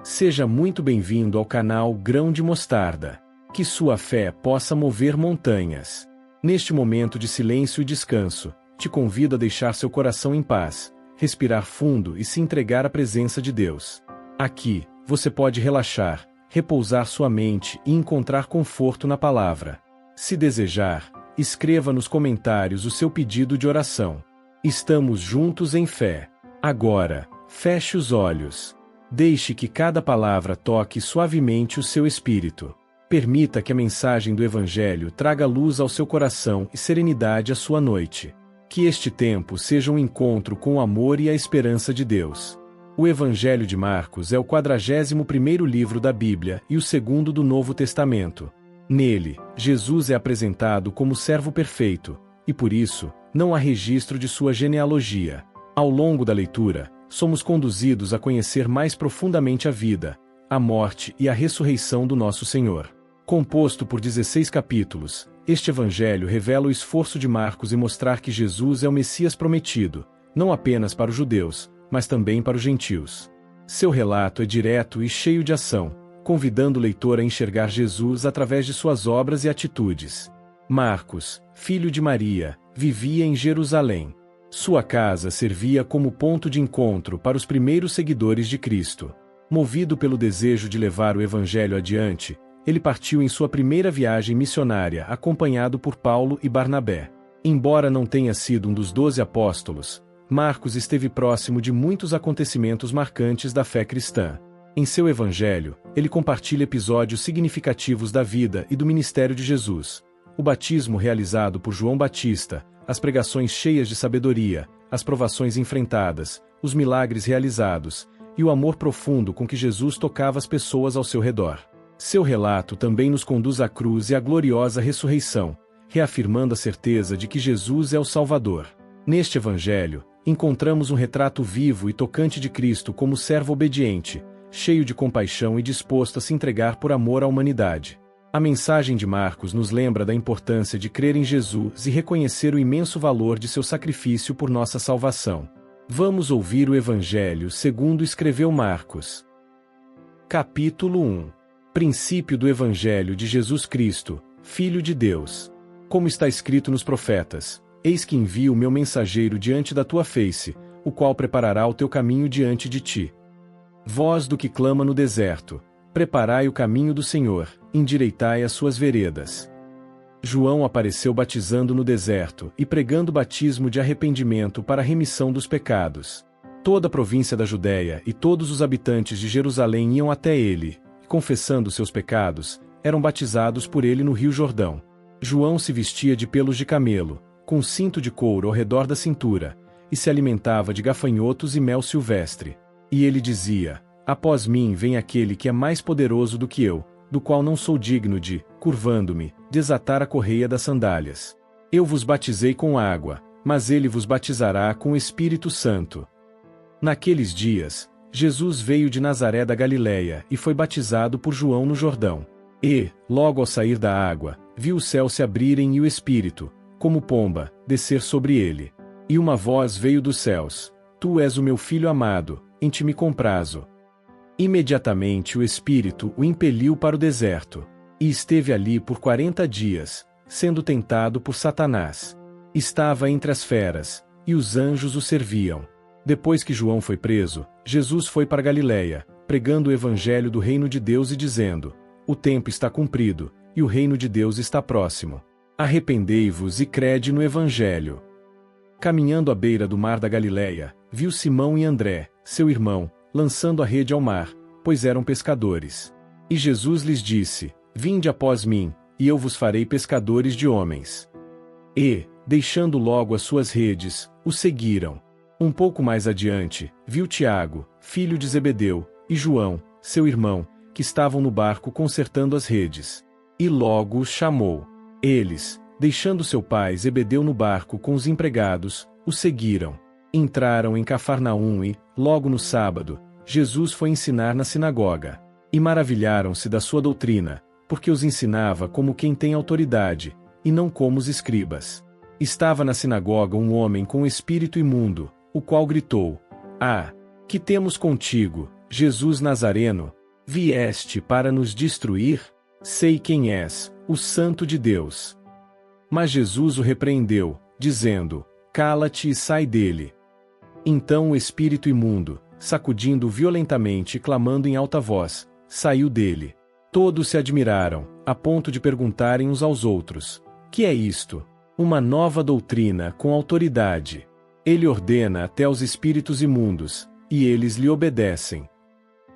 Seja muito bem-vindo ao canal Grão de Mostarda. Que sua fé possa mover montanhas. Neste momento de silêncio e descanso, te convido a deixar seu coração em paz, respirar fundo e se entregar à presença de Deus. Aqui, você pode relaxar, repousar sua mente e encontrar conforto na palavra. Se desejar, escreva nos comentários o seu pedido de oração. Estamos juntos em fé. Agora, feche os olhos. Deixe que cada palavra toque suavemente o seu espírito. Permita que a mensagem do Evangelho traga luz ao seu coração e serenidade à sua noite. Que este tempo seja um encontro com o amor e a esperança de Deus. O Evangelho de Marcos é o 41º livro da Bíblia e o segundo do Novo Testamento. Nele, Jesus é apresentado como servo perfeito, e por isso, não há registro de sua genealogia. Ao longo da leitura, somos conduzidos a conhecer mais profundamente a vida, a morte e a ressurreição do nosso Senhor. Composto por 16 capítulos, este evangelho revela o esforço de Marcos em mostrar que Jesus é o Messias prometido, não apenas para os judeus, mas também para os gentios. Seu relato é direto e cheio de ação, convidando o leitor a enxergar Jesus através de suas obras e atitudes. Marcos, filho de Maria, vivia em Jerusalém. Sua casa servia como ponto de encontro para os primeiros seguidores de Cristo. Movido pelo desejo de levar o Evangelho adiante, ele partiu em sua primeira viagem missionária acompanhado por Paulo e Barnabé. Embora não tenha sido um dos 12 apóstolos, Marcos esteve próximo de muitos acontecimentos marcantes da fé cristã. Em seu Evangelho, ele compartilha episódios significativos da vida e do ministério de Jesus. O batismo realizado por João Batista, as pregações cheias de sabedoria, as provações enfrentadas, os milagres realizados, e o amor profundo com que Jesus tocava as pessoas ao seu redor. Seu relato também nos conduz à cruz e à gloriosa ressurreição, reafirmando a certeza de que Jesus é o Salvador. Neste Evangelho, encontramos um retrato vivo e tocante de Cristo como servo obediente, cheio de compaixão e disposto a se entregar por amor à humanidade. A mensagem de Marcos nos lembra da importância de crer em Jesus e reconhecer o imenso valor de seu sacrifício por nossa salvação. Vamos ouvir o Evangelho segundo escreveu Marcos. Capítulo 1. Princípio do Evangelho de Jesus Cristo, Filho de Deus. Como está escrito nos profetas: Eis que envio o meu mensageiro diante da tua face, o qual preparará o teu caminho diante de ti. Voz do que clama no deserto: preparai o caminho do Senhor, endireitai as suas veredas. João apareceu batizando no deserto e pregando batismo de arrependimento para a remissão dos pecados. Toda a província da Judéia e todos os habitantes de Jerusalém iam até ele, e confessando seus pecados, eram batizados por ele no Rio Jordão. João se vestia de pelos de camelo, com cinto de couro ao redor da cintura, e se alimentava de gafanhotos e mel silvestre. E ele dizia: Após mim vem aquele que é mais poderoso do que eu, do qual não sou digno de, curvando-me, desatar a correia das sandálias. Eu vos batizei com água, mas ele vos batizará com o Espírito Santo. Naqueles dias, Jesus veio de Nazaré da Galileia e foi batizado por João no Jordão. E, logo ao sair da água, viu o céu se abrirem e o Espírito, como pomba, descer sobre ele. E uma voz veio dos céus: Tu és o meu Filho amado, em ti me comprazo. Imediatamente o Espírito o impeliu para o deserto. E esteve ali por 40 dias, sendo tentado por Satanás. Estava entre as feras, e os anjos o serviam. Depois que João foi preso, Jesus foi para Galileia, pregando o evangelho do reino de Deus e dizendo: O tempo está cumprido, e o reino de Deus está próximo. Arrependei-vos e crede no evangelho. Caminhando à beira do mar da Galileia, viu Simão e André, seu irmão, lançando a rede ao mar, pois eram pescadores. E Jesus lhes disse: Vinde após mim, e eu vos farei pescadores de homens. E, deixando logo as suas redes, o seguiram. Um pouco mais adiante, viu Tiago, filho de Zebedeu, e João, seu irmão, que estavam no barco consertando as redes. E logo os chamou. Eles, deixando seu pai Zebedeu no barco com os empregados, o seguiram. Entraram em Cafarnaum e, logo no sábado, Jesus foi ensinar na sinagoga. E maravilharam-se da sua doutrina, porque os ensinava como quem tem autoridade, e não como os escribas. Estava na sinagoga um homem com espírito imundo, o qual gritou: Ah, que temos contigo, Jesus Nazareno, vieste para nos destruir? Sei quem és, o Santo de Deus. Mas Jesus o repreendeu, dizendo: Cala-te e sai dele. Então o espírito imundo, sacudindo violentamente e clamando em alta voz, saiu dele. Todos se admiraram, a ponto de perguntarem uns aos outros: que é isto? Uma nova doutrina com autoridade. Ele ordena até aos espíritos imundos, e eles lhe obedecem.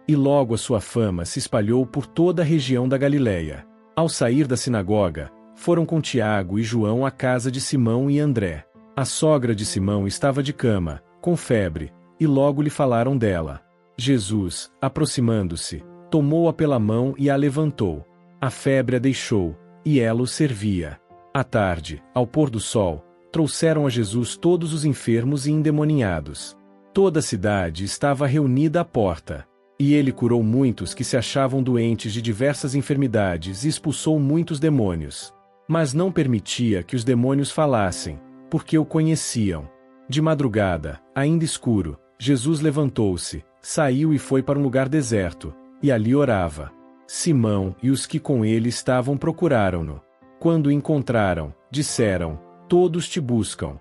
E logo a sua fama se espalhou por toda a região da Galileia. Ao sair da sinagoga, foram com Tiago e João à casa de Simão e André. A sogra de Simão estava de cama, com febre, e logo lhe falaram dela. Jesus, aproximando-se, tomou-a pela mão e a levantou. A febre a deixou, e ela o servia. À tarde, ao pôr do sol, trouxeram a Jesus todos os enfermos e endemoniados. Toda a cidade estava reunida à porta. E ele curou muitos que se achavam doentes de diversas enfermidades e expulsou muitos demônios. Mas não permitia que os demônios falassem, porque o conheciam. De madrugada, ainda escuro, Jesus levantou-se, saiu e foi para um lugar deserto, e ali orava. Simão e os que com ele estavam procuraram-no. Quando o encontraram, disseram: Todos te buscam.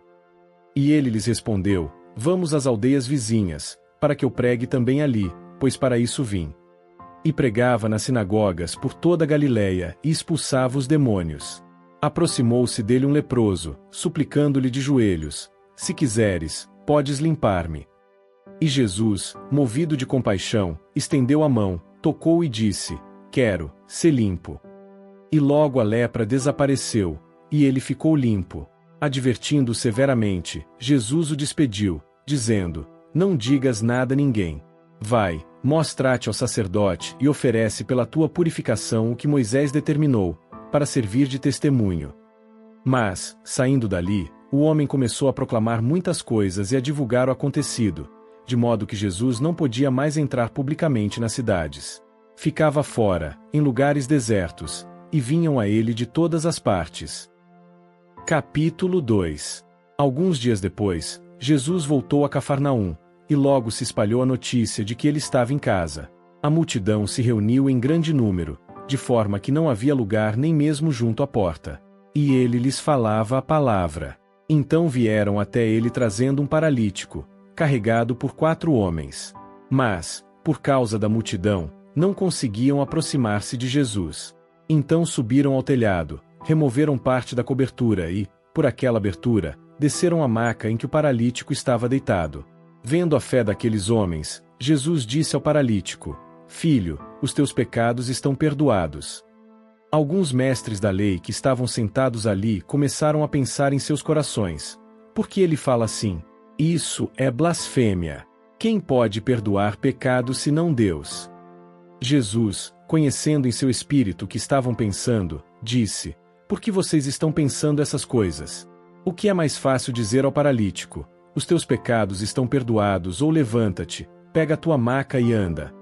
E ele lhes respondeu: Vamos às aldeias vizinhas, para que eu pregue também ali, pois para isso vim. E pregava nas sinagogas por toda a Galileia e expulsava os demônios. Aproximou-se dele um leproso, suplicando-lhe de joelhos: Se quiseres, podes limpar-me. E Jesus, movido de compaixão, estendeu a mão, tocou e disse: Quero, ser limpo. E logo a lepra desapareceu, e ele ficou limpo. Advertindo-o severamente, Jesus o despediu, dizendo: Não digas nada a ninguém. Vai, mostra-te ao sacerdote e oferece pela tua purificação o que Moisés determinou, para servir de testemunho. Mas, saindo dali, o homem começou a proclamar muitas coisas e a divulgar o acontecido, de modo que Jesus não podia mais entrar publicamente nas cidades. Ficava fora, em lugares desertos, e vinham a ele de todas as partes. Capítulo 2. Alguns dias depois, Jesus voltou a Cafarnaum, e logo se espalhou a notícia de que ele estava em casa. A multidão se reuniu em grande número, de forma que não havia lugar nem mesmo junto à porta. E ele lhes falava a palavra. Então vieram até ele trazendo um paralítico, carregado por 4 homens. Mas, por causa da multidão, não conseguiam aproximar-se de Jesus. Então subiram ao telhado, removeram parte da cobertura e, por aquela abertura, desceram a maca em que o paralítico estava deitado. Vendo a fé daqueles homens, Jesus disse ao paralítico: Filho, os teus pecados estão perdoados. Alguns mestres da lei que estavam sentados ali começaram a pensar em seus corações: Por que ele fala assim? Isso é blasfêmia. Quem pode perdoar pecados senão Deus? Jesus, conhecendo em seu espírito o que estavam pensando, disse: Por que vocês estão pensando essas coisas? O que é mais fácil dizer ao paralítico: Os teus pecados estão perdoados, ou levanta-te, pega a tua maca e anda?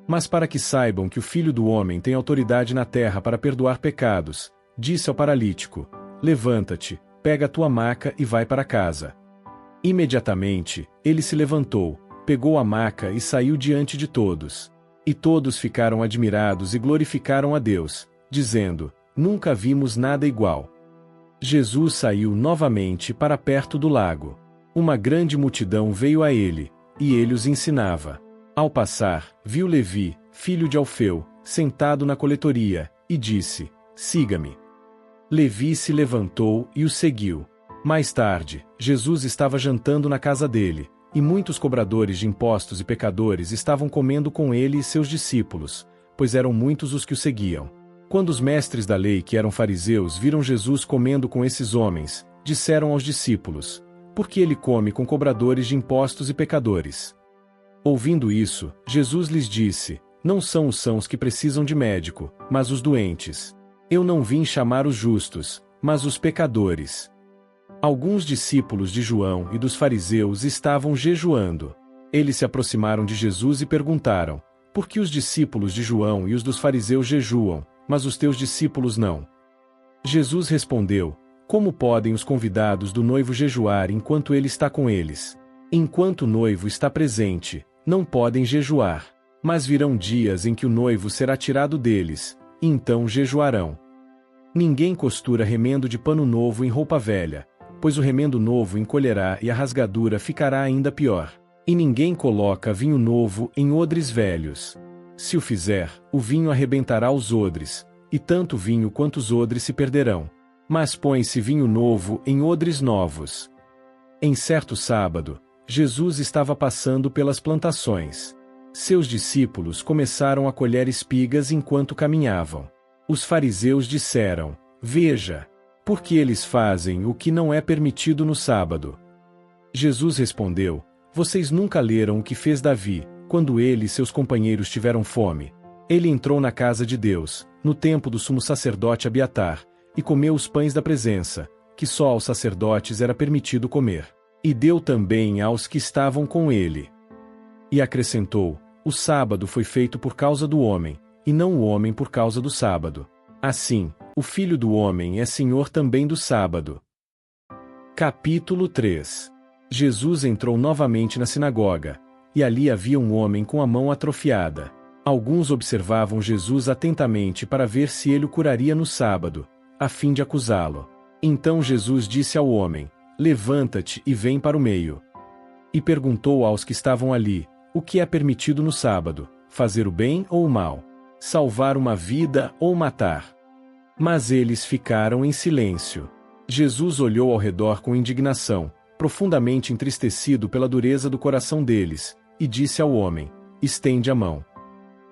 Mas para que saibam que o Filho do Homem tem autoridade na terra para perdoar pecados, disse ao paralítico: Levanta-te, pega a tua maca e vai para casa. Imediatamente, ele se levantou, pegou a maca e saiu diante de todos. E todos ficaram admirados e glorificaram a Deus, dizendo: Nunca vimos nada igual. Jesus saiu novamente para perto do lago. Uma grande multidão veio a ele, e ele os ensinava. Ao passar, viu Levi, filho de Alfeu, sentado na coletoria, e disse: Siga-me. Levi se levantou e o seguiu. Mais tarde, Jesus estava jantando na casa dele, e muitos cobradores de impostos e pecadores estavam comendo com ele e seus discípulos, pois eram muitos os que o seguiam. Quando os mestres da lei, que eram fariseus, viram Jesus comendo com esses homens, disseram aos discípulos: Por que ele come com cobradores de impostos e pecadores? Ouvindo isso, Jesus lhes disse: Não são os sãos que precisam de médico, mas os doentes. Eu não vim chamar os justos, mas os pecadores. Alguns discípulos de João e dos fariseus estavam jejuando. Eles se aproximaram de Jesus e perguntaram: Por que os discípulos de João e os dos fariseus jejuam, mas os teus discípulos não? Jesus respondeu: Como podem os convidados do noivo jejuar enquanto ele está com eles? Enquanto o noivo está presente, não podem jejuar. Mas virão dias em que o noivo será tirado deles, e então jejuarão. Ninguém costura remendo de pano novo em roupa velha, pois o remendo novo encolherá e a rasgadura ficará ainda pior. E ninguém coloca vinho novo em odres velhos. Se o fizer, o vinho arrebentará os odres, e tanto o vinho quanto os odres se perderão. Mas põe-se vinho novo em odres novos. Em certo sábado, Jesus estava passando pelas plantações. Seus discípulos começaram a colher espigas enquanto caminhavam. Os fariseus disseram: Veja, porque eles fazem o que não é permitido no sábado. Jesus respondeu: Vocês nunca leram o que fez Davi, quando ele e seus companheiros tiveram fome? Ele entrou na casa de Deus, no templo do sumo sacerdote Abiatar, e comeu os pães da presença, que só aos sacerdotes era permitido comer. E deu também aos que estavam com ele. E acrescentou: O sábado foi feito por causa do homem, e não o homem por causa do sábado. Assim, o Filho do Homem é Senhor também do sábado. Capítulo 3. Jesus entrou novamente na sinagoga, e ali havia um homem com a mão atrofiada. Alguns observavam Jesus atentamente para ver se ele o curaria no sábado, a fim de acusá-lo. Então Jesus disse ao homem: Levanta-te e vem para o meio. E perguntou aos que estavam ali: O que é permitido no sábado, fazer o bem ou o mal? Salvar uma vida ou matar? Mas eles ficaram em silêncio. Jesus olhou ao redor com indignação, profundamente entristecido pela dureza do coração deles, e disse ao homem: Estende a mão.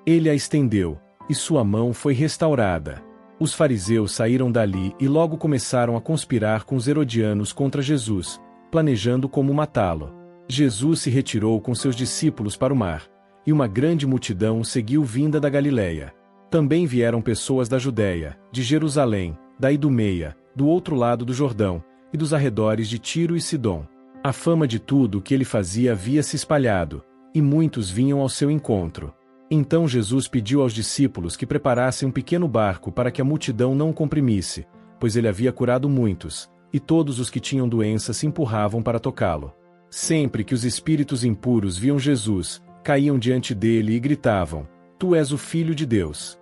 Ele a estendeu, e sua mão foi restaurada. Os fariseus saíram dali e logo começaram a conspirar com os herodianos contra Jesus, planejando como matá-lo. Jesus se retirou com seus discípulos para o mar, e uma grande multidão o seguiu vinda da Galiléia. Também vieram pessoas da Judéia, de Jerusalém, da Idumeia, do outro lado do Jordão, e dos arredores de Tiro e Sidom. A fama de tudo o que ele fazia havia se espalhado, e muitos vinham ao seu encontro. Então Jesus pediu aos discípulos que preparassem um pequeno barco para que a multidão não o comprimisse, pois ele havia curado muitos, e todos os que tinham doença se empurravam para tocá-lo. Sempre que os espíritos impuros viam Jesus, caíam diante dele e gritavam: Tu és o Filho de Deus.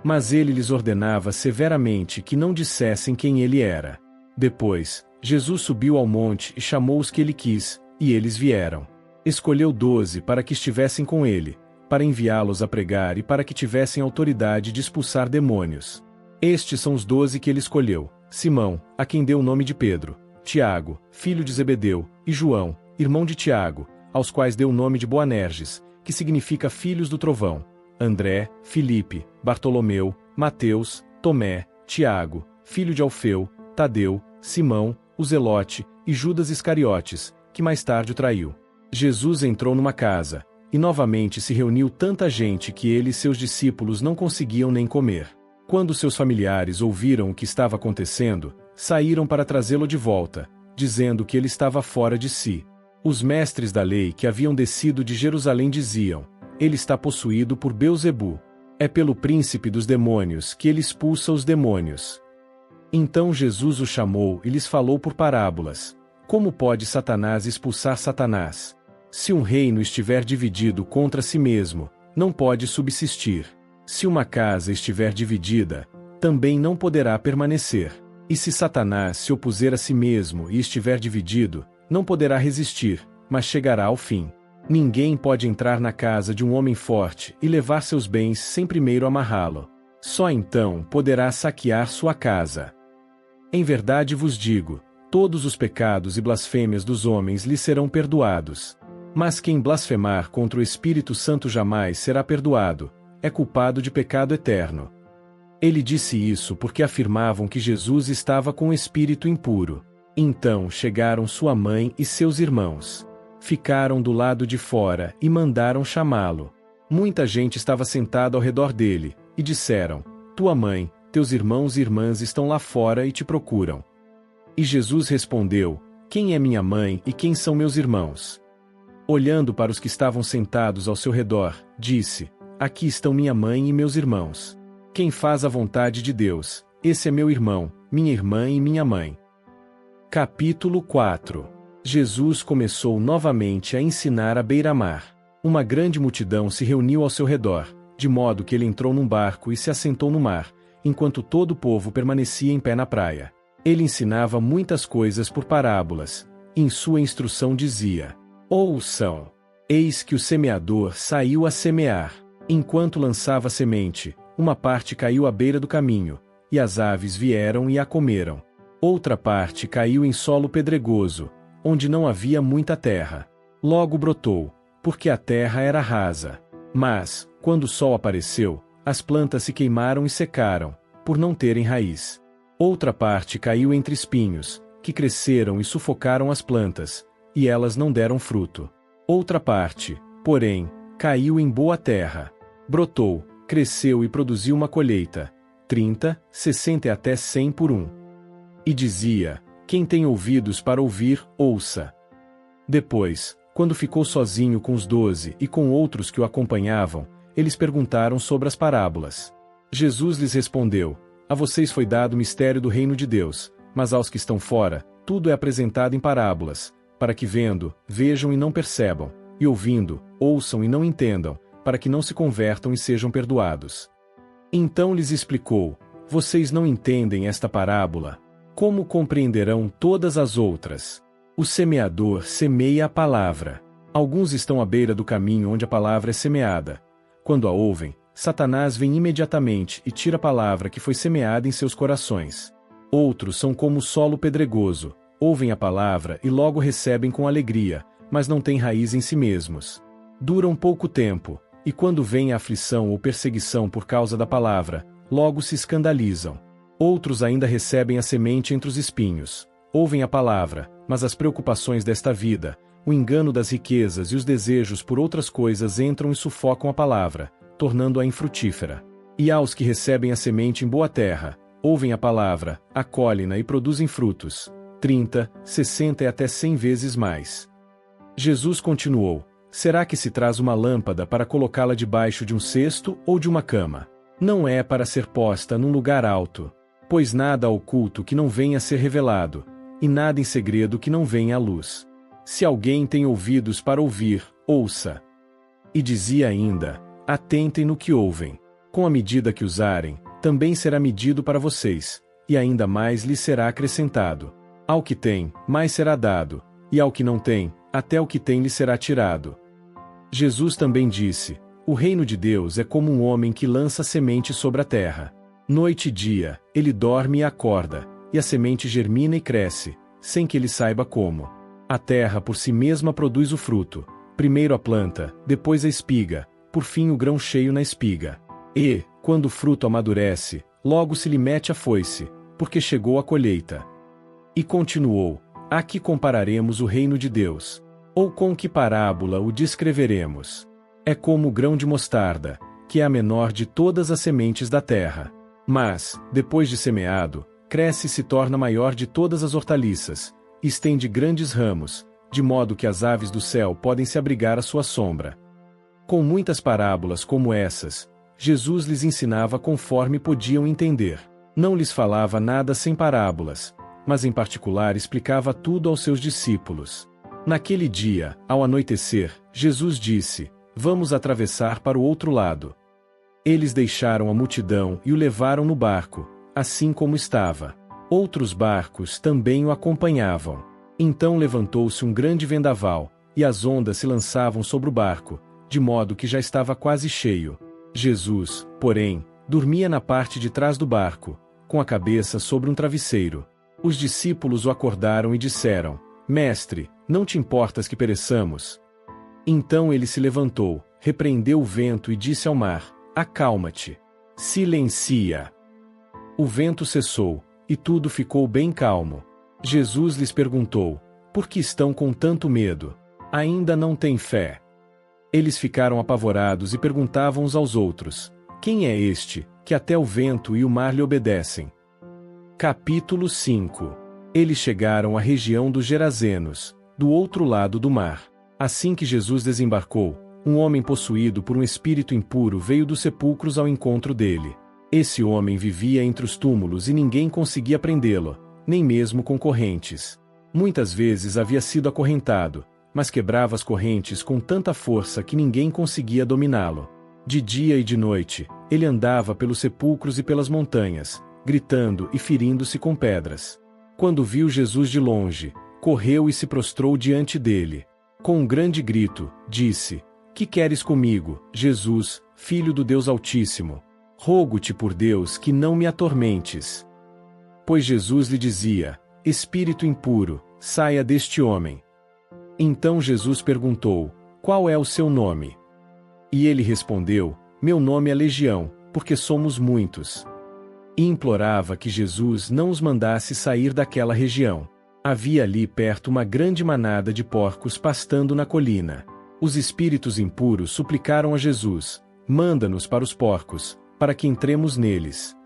Mas ele lhes ordenava severamente que não dissessem quem ele era. Depois, Jesus subiu ao monte e chamou os que ele quis, e eles vieram. Escolheu 12 para que estivessem com ele, para enviá-los a pregar e para que tivessem autoridade de expulsar demônios. Estes são os 12 que ele escolheu: Simão, a quem deu o nome de Pedro, Tiago, filho de Zebedeu, e João, irmão de Tiago, aos quais deu o nome de Boanerges, que significa filhos do trovão, André, Filipe, Bartolomeu, Mateus, Tomé, Tiago, filho de Alfeu, Tadeu, Simão, o Zelote, e Judas Iscariotes, que mais tarde o traiu. Jesus entrou numa casa, e novamente se reuniu tanta gente que ele e seus discípulos não conseguiam nem comer. Quando seus familiares ouviram o que estava acontecendo, saíram para trazê-lo de volta, dizendo que ele estava fora de si. Os mestres da lei que haviam descido de Jerusalém diziam: Ele está possuído por Beelzebu. É pelo príncipe dos demônios que ele expulsa os demônios. Então Jesus o chamou e lhes falou por parábolas: Como pode Satanás expulsar Satanás? Se um reino estiver dividido contra si mesmo, não pode subsistir. Se uma casa estiver dividida, também não poderá permanecer. E se Satanás se opuser a si mesmo e estiver dividido, não poderá resistir, mas chegará ao fim. Ninguém pode entrar na casa de um homem forte e levar seus bens sem primeiro amarrá-lo. Só então poderá saquear sua casa. Em verdade vos digo, todos os pecados e blasfêmias dos homens lhe serão perdoados. Mas quem blasfemar contra o Espírito Santo jamais será perdoado, é culpado de pecado eterno. Ele disse isso porque afirmavam que Jesus estava com o espírito impuro. Então chegaram sua mãe e seus irmãos. Ficaram do lado de fora e mandaram chamá-lo. Muita gente estava sentada ao redor dele, e disseram: Tua mãe, teus irmãos e irmãs estão lá fora e te procuram. E Jesus respondeu: Quem é minha mãe e quem são meus irmãos? Olhando para os que estavam sentados ao seu redor, disse: Aqui estão minha mãe e meus irmãos. Quem faz a vontade de Deus, esse é meu irmão, minha irmã e minha mãe. Capítulo 4. Jesus começou novamente a ensinar à beira-mar. Uma grande multidão se reuniu ao seu redor, de modo que ele entrou num barco e se assentou no mar, enquanto todo o povo permanecia em pé na praia. Ele ensinava muitas coisas por parábolas, e em sua instrução dizia: Ouçam! Eis que o semeador saiu a semear. Enquanto lançava a semente, uma parte caiu à beira do caminho, e as aves vieram e a comeram. Outra parte caiu em solo pedregoso, onde não havia muita terra. Logo brotou, porque a terra era rasa. Mas, quando o sol apareceu, as plantas se queimaram e secaram, por não terem raiz. Outra parte caiu entre espinhos, que cresceram e sufocaram as plantas, e elas não deram fruto. Outra parte, porém, caiu em boa terra. Brotou, cresceu e produziu uma colheita, 30, 60 e até 100 por um. E dizia: Quem tem ouvidos para ouvir, ouça. Depois, quando ficou sozinho com os 12 e com outros que o acompanhavam, eles perguntaram sobre as parábolas. Jesus lhes respondeu: A vocês foi dado o mistério do reino de Deus, mas aos que estão fora, tudo é apresentado em parábolas, para que vendo, vejam e não percebam, e ouvindo, ouçam e não entendam, para que não se convertam e sejam perdoados. Então lhes explicou: Vocês não entendem esta parábola? Como compreenderão todas as outras? O semeador semeia a palavra. Alguns estão à beira do caminho onde a palavra é semeada. Quando a ouvem, Satanás vem imediatamente e tira a palavra que foi semeada em seus corações. Outros são como o solo pedregoso, ouvem a palavra e logo recebem com alegria, mas não têm raiz em si mesmos. Duram pouco tempo, e quando vem a aflição ou perseguição por causa da palavra, logo se escandalizam. Outros ainda recebem a semente entre os espinhos. Ouvem a palavra, mas as preocupações desta vida, o engano das riquezas e os desejos por outras coisas entram e sufocam a palavra, tornando-a infrutífera. E há os que recebem a semente em boa terra, ouvem a palavra, acolhem-na e produzem frutos, 30, 60 e até 100 vezes mais. Jesus continuou: Será que se traz uma lâmpada para colocá-la debaixo de um cesto ou de uma cama? Não é para ser posta num lugar alto. Pois nada há oculto que não venha a ser revelado, e nada em segredo que não venha à luz. Se alguém tem ouvidos para ouvir, ouça. E dizia ainda: Atentem no que ouvem. Com a medida que usarem, também será medido para vocês, e ainda mais lhes será acrescentado. Ao que tem, mais será dado, e ao que não tem, até o que tem lhe será tirado. Jesus também disse: O reino de Deus é como um homem que lança semente sobre a terra. Noite e dia, ele dorme e acorda, e a semente germina e cresce, sem que ele saiba como. A terra por si mesma produz o fruto, primeiro a planta, depois a espiga, por fim o grão cheio na espiga. E, quando o fruto amadurece, logo se lhe mete a foice, porque chegou a colheita. E continuou: A que compararemos o reino de Deus? Ou com que parábola o descreveremos? É como o grão de mostarda, que é a menor de todas as sementes da terra. Mas, depois de semeado, cresce e se torna maior de todas as hortaliças, e estende grandes ramos, de modo que as aves do céu podem se abrigar à sua sombra. Com muitas parábolas como essas, Jesus lhes ensinava conforme podiam entender. Não lhes falava nada sem parábolas, mas em particular explicava tudo aos seus discípulos. Naquele dia, ao anoitecer, Jesus disse: Vamos atravessar para o outro lado. Eles deixaram a multidão e o levaram no barco, assim como estava. Outros barcos também o acompanhavam. Então levantou-se um grande vendaval, e as ondas se lançavam sobre o barco, de modo que já estava quase cheio. Jesus, porém, dormia na parte de trás do barco, com a cabeça sobre um travesseiro. Os discípulos o acordaram e disseram: Mestre, não te importas que pereçamos? Então ele se levantou, repreendeu o vento e disse ao mar: Acalma-te. Silencia. O vento cessou, e tudo ficou bem calmo. Jesus lhes perguntou: Por que estão com tanto medo? Ainda não têm fé? Eles ficaram apavorados e perguntavam uns aos outros: Quem é este, que até o vento e o mar lhe obedecem? Capítulo 5. Eles chegaram à região dos Gerazenos, do outro lado do mar. Assim que Jesus desembarcou, um homem possuído por um espírito impuro veio dos sepulcros ao encontro dele. Esse homem vivia entre os túmulos e ninguém conseguia prendê-lo, nem mesmo com correntes. Muitas vezes havia sido acorrentado, mas quebrava as correntes com tanta força que ninguém conseguia dominá-lo. De dia e de noite, ele andava pelos sepulcros e pelas montanhas, gritando e ferindo-se com pedras. Quando viu Jesus de longe, correu e se prostrou diante dele. Com um grande grito, disse: Que queres comigo, Jesus, Filho do Deus Altíssimo? Rogo-te por Deus que não me atormentes. Pois Jesus lhe dizia: Espírito impuro, saia deste homem. Então Jesus perguntou: Qual é o seu nome? E ele respondeu: Meu nome é Legião, porque somos muitos. E implorava que Jesus não os mandasse sair daquela região. Havia ali perto uma grande manada de porcos pastando na colina. Os espíritos impuros suplicaram a Jesus: Manda-nos para os porcos, para que entremos neles.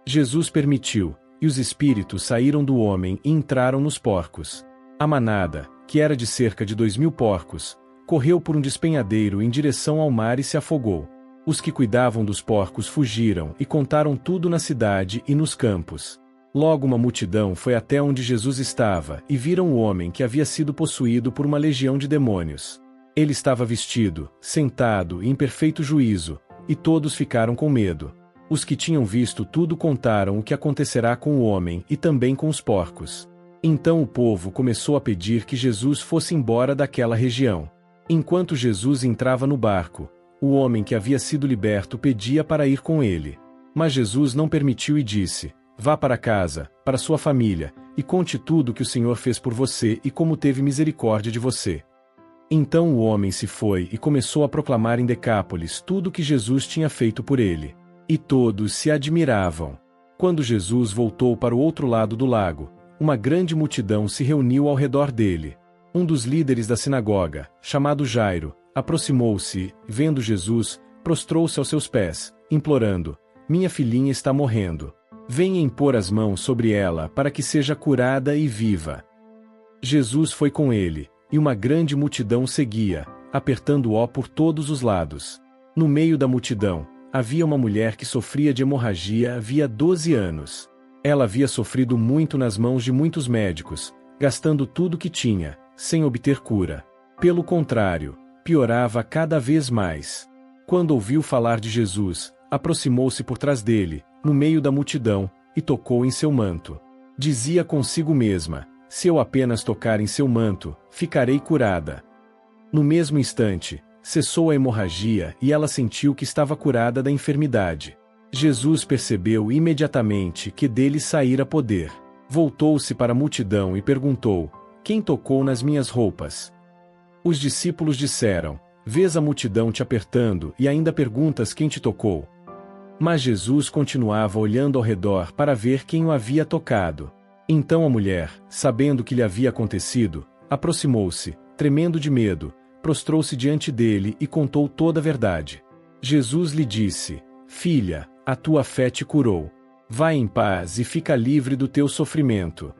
Jesus permitiu, e os espíritos saíram do homem e entraram nos porcos. A manada, que era de cerca de 2.000 porcos, correu por um despenhadeiro em direção ao mar e se afogou. Os que cuidavam dos porcos fugiram e contaram tudo na cidade e nos campos. Logo uma multidão foi até onde Jesus estava e viram o homem que havia sido possuído por uma legião de demônios. Ele estava vestido, sentado e em perfeito juízo, e todos ficaram com medo. Os que tinham visto tudo contaram o que acontecerá com o homem e também com os porcos. Então o povo começou a pedir que Jesus fosse embora daquela região. Enquanto Jesus entrava no barco, o homem que havia sido liberto pedia para ir com ele. Mas Jesus não permitiu e disse: Vá para casa, para sua família, e conte tudo o que o Senhor fez por você e como teve misericórdia de você. Então o homem se foi e começou a proclamar em Decápolis tudo o que Jesus tinha feito por ele. E todos se admiravam. Quando Jesus voltou para o outro lado do lago, uma grande multidão se reuniu ao redor dele. Um dos líderes da sinagoga, chamado Jairo, aproximou-se e, vendo Jesus, prostrou-se aos seus pés, implorando: Minha filhinha está morrendo. Venha impor as mãos sobre ela para que seja curada e viva. Jesus foi com ele, e uma grande multidão seguia, apertando-o por todos os lados. No meio da multidão, havia uma mulher que sofria de hemorragia havia 12 anos. Ela havia sofrido muito nas mãos de muitos médicos, gastando tudo o que tinha, sem obter cura. Pelo contrário, piorava cada vez mais. Quando ouviu falar de Jesus, aproximou-se por trás dele, no meio da multidão, e tocou em seu manto. Dizia consigo mesma: Se eu apenas tocar em seu manto, ficarei curada. No mesmo instante, cessou a hemorragia e ela sentiu que estava curada da enfermidade. Jesus percebeu imediatamente que dele saíra poder. Voltou-se para a multidão e perguntou: Quem tocou nas minhas roupas? Os discípulos disseram: Vês a multidão te apertando e ainda perguntas quem te tocou. Mas Jesus continuava olhando ao redor para ver quem o havia tocado. Então a mulher, sabendo o que lhe havia acontecido, aproximou-se, tremendo de medo, prostrou-se diante dele e contou toda a verdade. Jesus lhe disse: Filha, a tua fé te curou. Vai em paz e fica livre do teu sofrimento.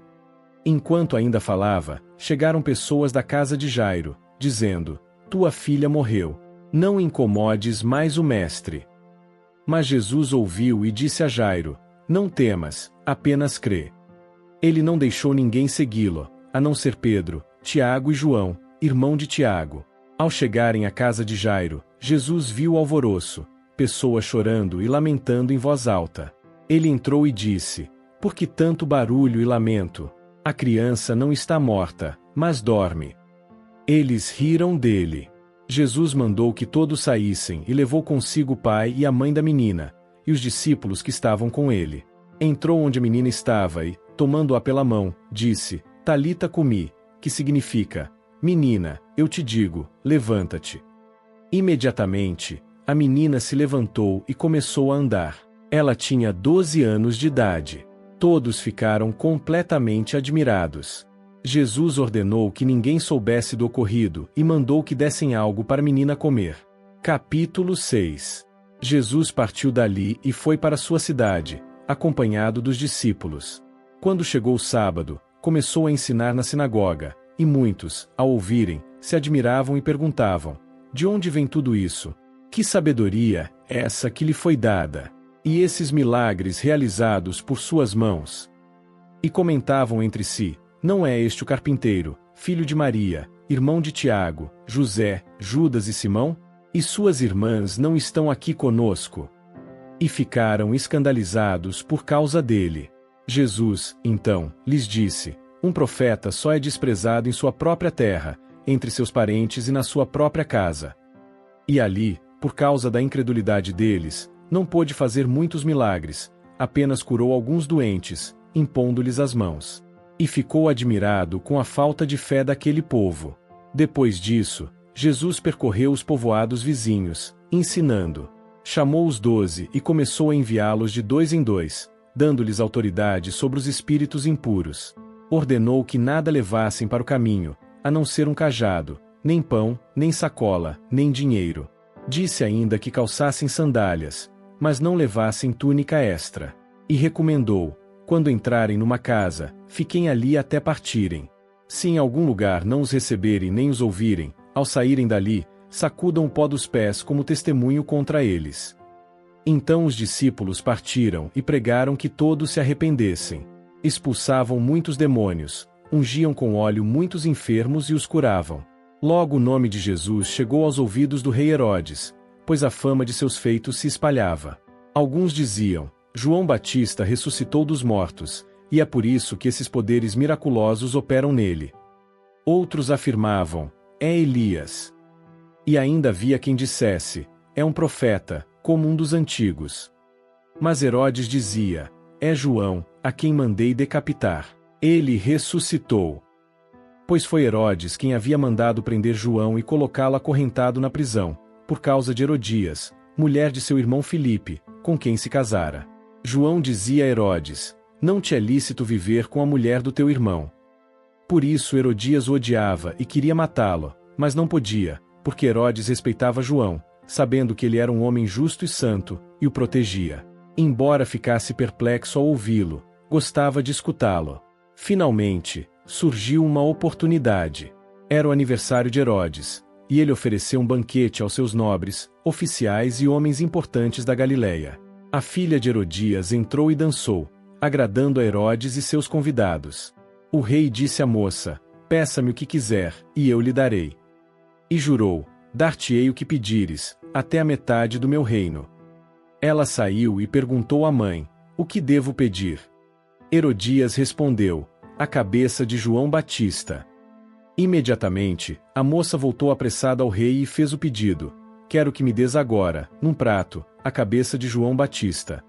Enquanto ainda falava, chegaram pessoas da casa de Jairo, dizendo: Tua filha morreu. Não incomodes mais o mestre. Mas Jesus ouviu e disse a Jairo: Não temas, apenas crê. Ele não deixou ninguém segui-lo, a não ser Pedro, Tiago e João, irmão de Tiago. Ao chegarem à casa de Jairo, Jesus viu o alvoroço, pessoas chorando e lamentando em voz alta. Ele entrou e disse: Por que tanto barulho e lamento? A criança não está morta, mas dorme. Eles riram dele. Jesus mandou que todos saíssem e levou consigo o pai e a mãe da menina, e os discípulos que estavam com ele. Entrou onde a menina estava e, tomando-a pela mão, disse: Talita cumi, que significa: Menina, eu te digo, levanta-te. Imediatamente, a menina se levantou e começou a andar. Ela tinha 12 anos de idade. Todos ficaram completamente admirados. Jesus ordenou que ninguém soubesse do ocorrido e mandou que dessem algo para a menina comer. Capítulo 6. Jesus partiu dali e foi para sua cidade, acompanhado dos discípulos. Quando chegou o sábado, começou a ensinar na sinagoga, e muitos, ao ouvirem, se admiravam e perguntavam: De onde vem tudo isso? Que sabedoria é essa que lhe foi dada? E esses milagres realizados por suas mãos? E comentavam entre si: Não é este o carpinteiro, filho de Maria, irmão de Tiago, José, Judas e Simão? E suas irmãs não estão aqui conosco? E ficaram escandalizados por causa dele. Jesus, então, lhes disse: um profeta só é desprezado em sua própria terra, entre seus parentes e na sua própria casa. E ali, por causa da incredulidade deles, não pôde fazer muitos milagres, apenas curou alguns doentes, impondo-lhes as mãos. E ficou admirado com a falta de fé daquele povo. Depois disso, Jesus percorreu os povoados vizinhos, ensinando. Chamou os 12 e começou a enviá-los de 2 em 2, dando-lhes autoridade sobre os espíritos impuros. Ordenou que nada levassem para o caminho, a não ser um cajado, nem pão, nem sacola, nem dinheiro. Disse ainda que calçassem sandálias, mas não levassem túnica extra. E recomendou: quando entrarem numa casa, fiquem ali até partirem. Se em algum lugar não os receberem nem os ouvirem, ao saírem dali, sacudam o pó dos pés como testemunho contra eles. Então os discípulos partiram e pregaram que todos se arrependessem. Expulsavam muitos demônios, ungiam com óleo muitos enfermos e os curavam. Logo o nome de Jesus chegou aos ouvidos do rei Herodes, pois a fama de seus feitos se espalhava. Alguns diziam: João Batista ressuscitou dos mortos, e é por isso que esses poderes miraculosos operam nele. Outros afirmavam: é Elias. E ainda havia quem dissesse: é um profeta, como um dos antigos. Mas Herodes dizia: é João, a quem mandei decapitar. Ele ressuscitou. Pois foi Herodes quem havia mandado prender João e colocá-lo acorrentado na prisão, por causa de Herodias, mulher de seu irmão Filipe, com quem se casara. João dizia a Herodes: não te é lícito viver com a mulher do teu irmão. Por isso Herodias o odiava e queria matá-lo, mas não podia, porque Herodes respeitava João, sabendo que ele era um homem justo e santo, e o protegia. Embora ficasse perplexo ao ouvi-lo, gostava de escutá-lo. Finalmente, surgiu uma oportunidade. Era o aniversário de Herodes, e ele ofereceu um banquete aos seus nobres, oficiais e homens importantes da Galileia. A filha de Herodias entrou e dançou, agradando a Herodes e seus convidados. O rei disse à moça: peça-me o que quiser, e eu lhe darei. E jurou: dar-te-ei o que pedires, até a metade do meu reino. Ela saiu e perguntou à mãe: o que devo pedir? Herodias respondeu: a cabeça de João Batista. Imediatamente, a moça voltou apressada ao rei e fez o pedido: quero que me des agora, num prato, a cabeça de João Batista.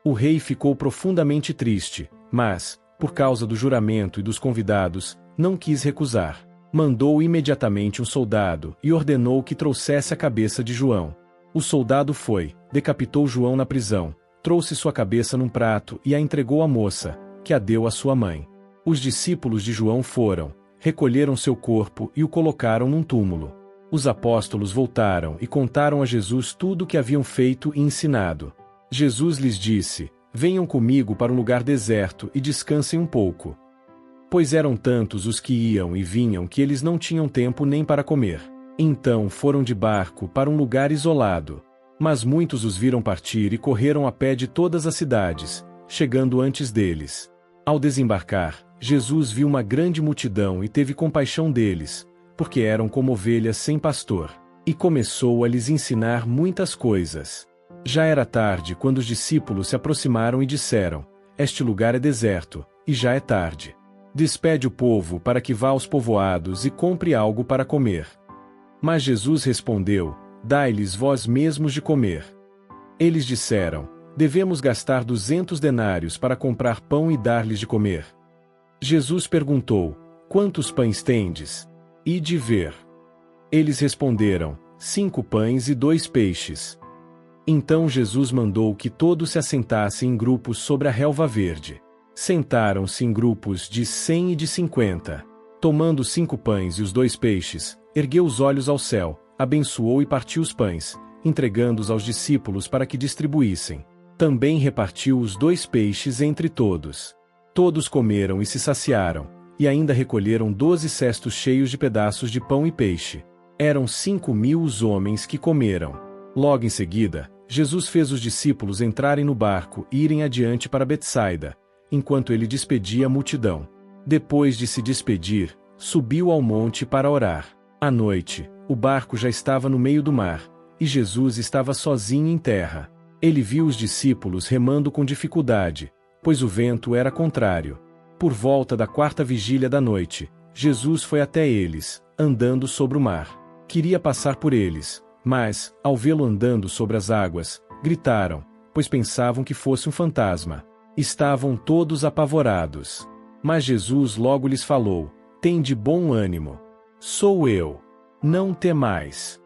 O rei ficou profundamente triste, mas, por causa do juramento e dos convidados, não quis recusar. Mandou imediatamente um soldado e ordenou que trouxesse a cabeça de João. O soldado foi, decapitou João na prisão, trouxe sua cabeça num prato e a entregou à moça, que a deu à sua mãe. Os discípulos de João foram, recolheram seu corpo e o colocaram num túmulo. Os apóstolos voltaram e contaram a Jesus tudo o que haviam feito e ensinado. Jesus lhes disse: venham comigo para um lugar deserto e descansem um pouco. Pois eram tantos os que iam e vinham que eles não tinham tempo nem para comer. Então foram de barco para um lugar isolado. Mas muitos os viram partir e correram a pé de todas as cidades, chegando antes deles. Ao desembarcar, Jesus viu uma grande multidão e teve compaixão deles, porque eram como ovelhas sem pastor, e começou a lhes ensinar muitas coisas. Já era tarde quando os discípulos se aproximaram e disseram: este lugar é deserto, e já é tarde. Despede o povo para que vá aos povoados e compre algo para comer. Mas Jesus respondeu: dai-lhes vós mesmos de comer. Eles disseram: devemos gastar 200 denários para comprar pão e dar-lhes de comer. Jesus perguntou: quantos pães tendes? Ide ver. Eles responderam: 5 pães e 2 peixes. Então Jesus mandou que todos se assentassem em grupos sobre a relva verde. Sentaram-se em grupos de 100 e de 50. Tomando os 5 pães e os 2 peixes, ergueu os olhos ao céu, abençoou e partiu os pães, entregando-os aos discípulos para que distribuíssem. Também repartiu os 2 peixes entre todos. Todos comeram e se saciaram, e ainda recolheram 12 cestos cheios de pedaços de pão e peixe. Eram 5.000 os homens que comeram. Logo em seguida, Jesus fez os discípulos entrarem no barco e irem adiante para Betsaida, enquanto ele despedia a multidão. Depois de se despedir, subiu ao monte para orar. À noite, o barco já estava no meio do mar, e Jesus estava sozinho em terra. Ele viu os discípulos remando com dificuldade, pois o vento era contrário. Por volta da 4ª vigília da noite, Jesus foi até eles, andando sobre o mar. Queria passar por eles, mas, ao vê-lo andando sobre as águas, gritaram, pois pensavam que fosse um fantasma. Estavam todos apavorados. Mas Jesus logo lhes falou: "Tende bom ânimo. Sou eu. Não temais."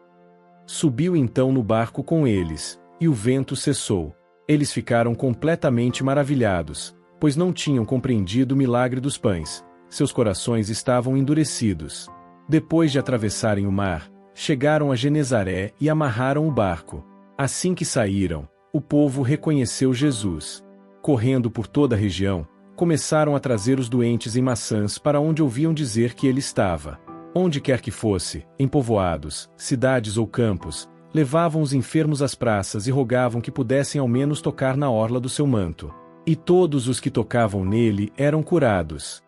Subiu então no barco com eles, e o vento cessou. Eles ficaram completamente maravilhados, pois não tinham compreendido o milagre dos pães. Seus corações estavam endurecidos. Depois de atravessarem o mar, chegaram a Genezaré e amarraram o barco. Assim que saíram, o povo reconheceu Jesus. Correndo por toda a região, começaram a trazer os doentes em maçãs para onde ouviam dizer que ele estava. Onde quer que fosse, em povoados, cidades ou campos, levavam os enfermos às praças e rogavam que pudessem ao menos tocar na orla do seu manto. E todos os que tocavam nele eram curados.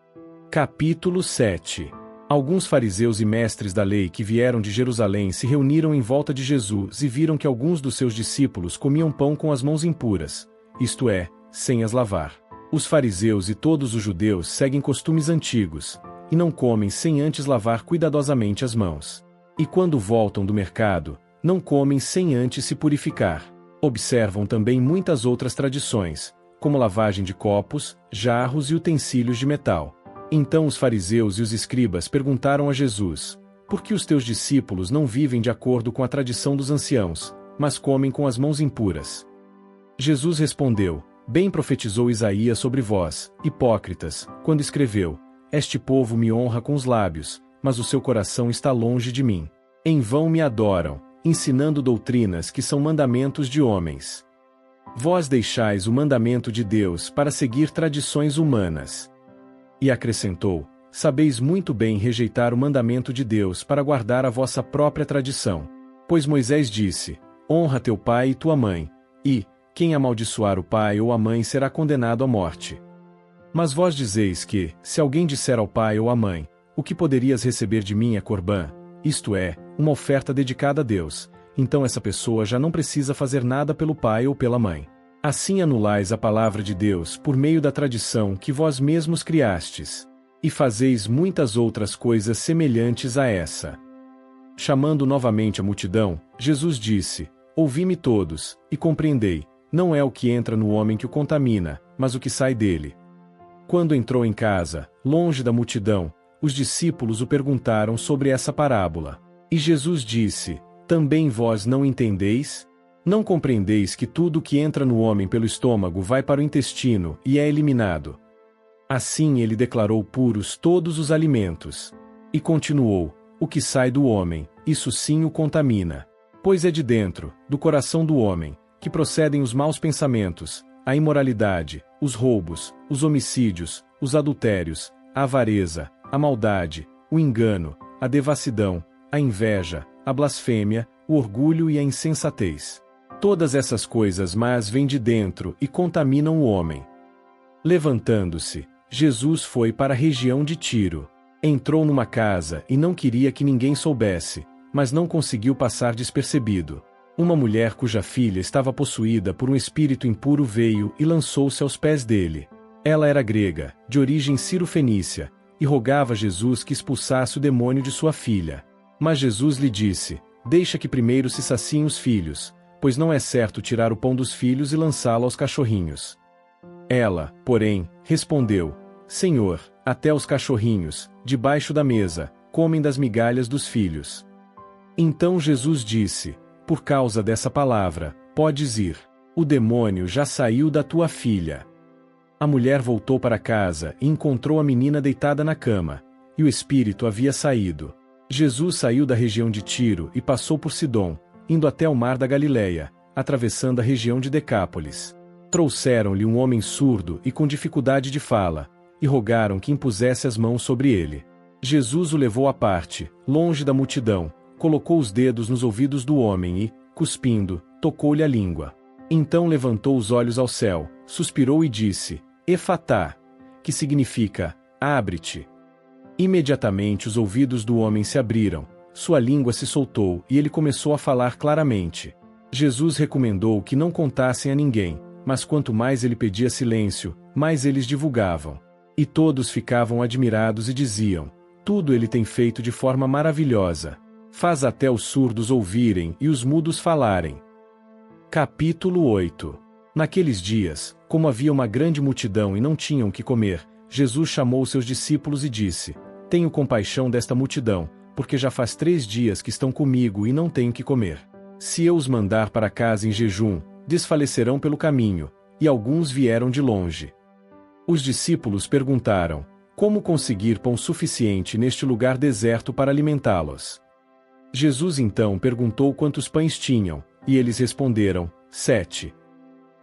Capítulo 7. Alguns fariseus e mestres da lei que vieram de Jerusalém se reuniram em volta de Jesus e viram que alguns dos seus discípulos comiam pão com as mãos impuras, isto é, sem as lavar. Os fariseus e todos os judeus seguem costumes antigos, e não comem sem antes lavar cuidadosamente as mãos. E quando voltam do mercado, não comem sem antes se purificar. Observam também muitas outras tradições, como lavagem de copos, jarros e utensílios de metal. Então os fariseus e os escribas perguntaram a Jesus: "Por que os teus discípulos não vivem de acordo com a tradição dos anciãos, mas comem com as mãos impuras?" Jesus respondeu: "Bem profetizou Isaías sobre vós, hipócritas, quando escreveu: Este povo me honra com os lábios, mas o seu coração está longe de mim. Em vão me adoram, ensinando doutrinas que são mandamentos de homens. Vós deixais o mandamento de Deus para seguir tradições humanas." E acrescentou: "Sabeis muito bem rejeitar o mandamento de Deus para guardar a vossa própria tradição. Pois Moisés disse: Honra teu pai e tua mãe, e, quem amaldiçoar o pai ou a mãe será condenado à morte. Mas vós dizeis que, se alguém disser ao pai ou à mãe: O que poderias receber de mim é corbã, isto é, uma oferta dedicada a Deus, então essa pessoa já não precisa fazer nada pelo pai ou pela mãe. Assim anulais a palavra de Deus por meio da tradição que vós mesmos criastes. E fazeis muitas outras coisas semelhantes a essa." Chamando novamente a multidão, Jesus disse: "Ouvi-me todos, e compreendei, não é o que entra no homem que o contamina, mas o que sai dele." Quando entrou em casa, longe da multidão, os discípulos o perguntaram sobre essa parábola. E Jesus disse: "Também vós não entendeis? Não compreendeis que tudo o que entra no homem pelo estômago vai para o intestino e é eliminado? Assim ele declarou puros todos os alimentos." E continuou: "O que sai do homem, isso sim o contamina. Pois é de dentro, do coração do homem, que procedem os maus pensamentos, a imoralidade, os roubos, os homicídios, os adultérios, a avareza, a maldade, o engano, a devassidão, a inveja, a blasfêmia, o orgulho e a insensatez. Todas essas coisas más vêm de dentro e contaminam o homem." Levantando-se, Jesus foi para a região de Tiro. Entrou numa casa e não queria que ninguém soubesse, mas não conseguiu passar despercebido. Uma mulher cuja filha estava possuída por um espírito impuro veio e lançou-se aos pés dele. Ela era grega, de origem ciro-fenícia, e rogava a Jesus que expulsasse o demônio de sua filha. Mas Jesus lhe disse: "Deixa que primeiro se saciem os filhos, pois não é certo tirar o pão dos filhos e lançá-lo aos cachorrinhos." Ela, porém, respondeu: "Senhor, até os cachorrinhos, debaixo da mesa, comem das migalhas dos filhos." Então Jesus disse: "Por causa dessa palavra, podes ir. O demônio já saiu da tua filha." A mulher voltou para casa e encontrou a menina deitada na cama, e o espírito havia saído. Jesus saiu da região de Tiro e passou por Sidom, indo até o mar da Galileia, atravessando a região de Decápolis. Trouxeram-lhe um homem surdo e com dificuldade de fala, e rogaram que impusesse as mãos sobre ele. Jesus o levou à parte, longe da multidão, colocou os dedos nos ouvidos do homem e, cuspindo, tocou-lhe a língua. Então levantou os olhos ao céu, suspirou e disse: "Efatá", que significa: "Abre-te." Imediatamente os ouvidos do homem se abriram, sua língua se soltou e ele começou a falar claramente. Jesus recomendou que não contassem a ninguém, mas quanto mais ele pedia silêncio, mais eles divulgavam. E todos ficavam admirados e diziam: tudo ele tem feito de forma maravilhosa. Faz até os surdos ouvirem e os mudos falarem. Capítulo 8. Naqueles dias, como havia uma grande multidão e não tinham o que comer, Jesus chamou seus discípulos e disse: tenho compaixão desta multidão, porque já faz 3 dias que estão comigo e não tenho que comer. Se eu os mandar para casa em jejum, desfalecerão pelo caminho, e alguns vieram de longe. Os discípulos perguntaram: como conseguir pão suficiente neste lugar deserto para alimentá-los? Jesus então perguntou quantos pães tinham, e eles responderam: 7.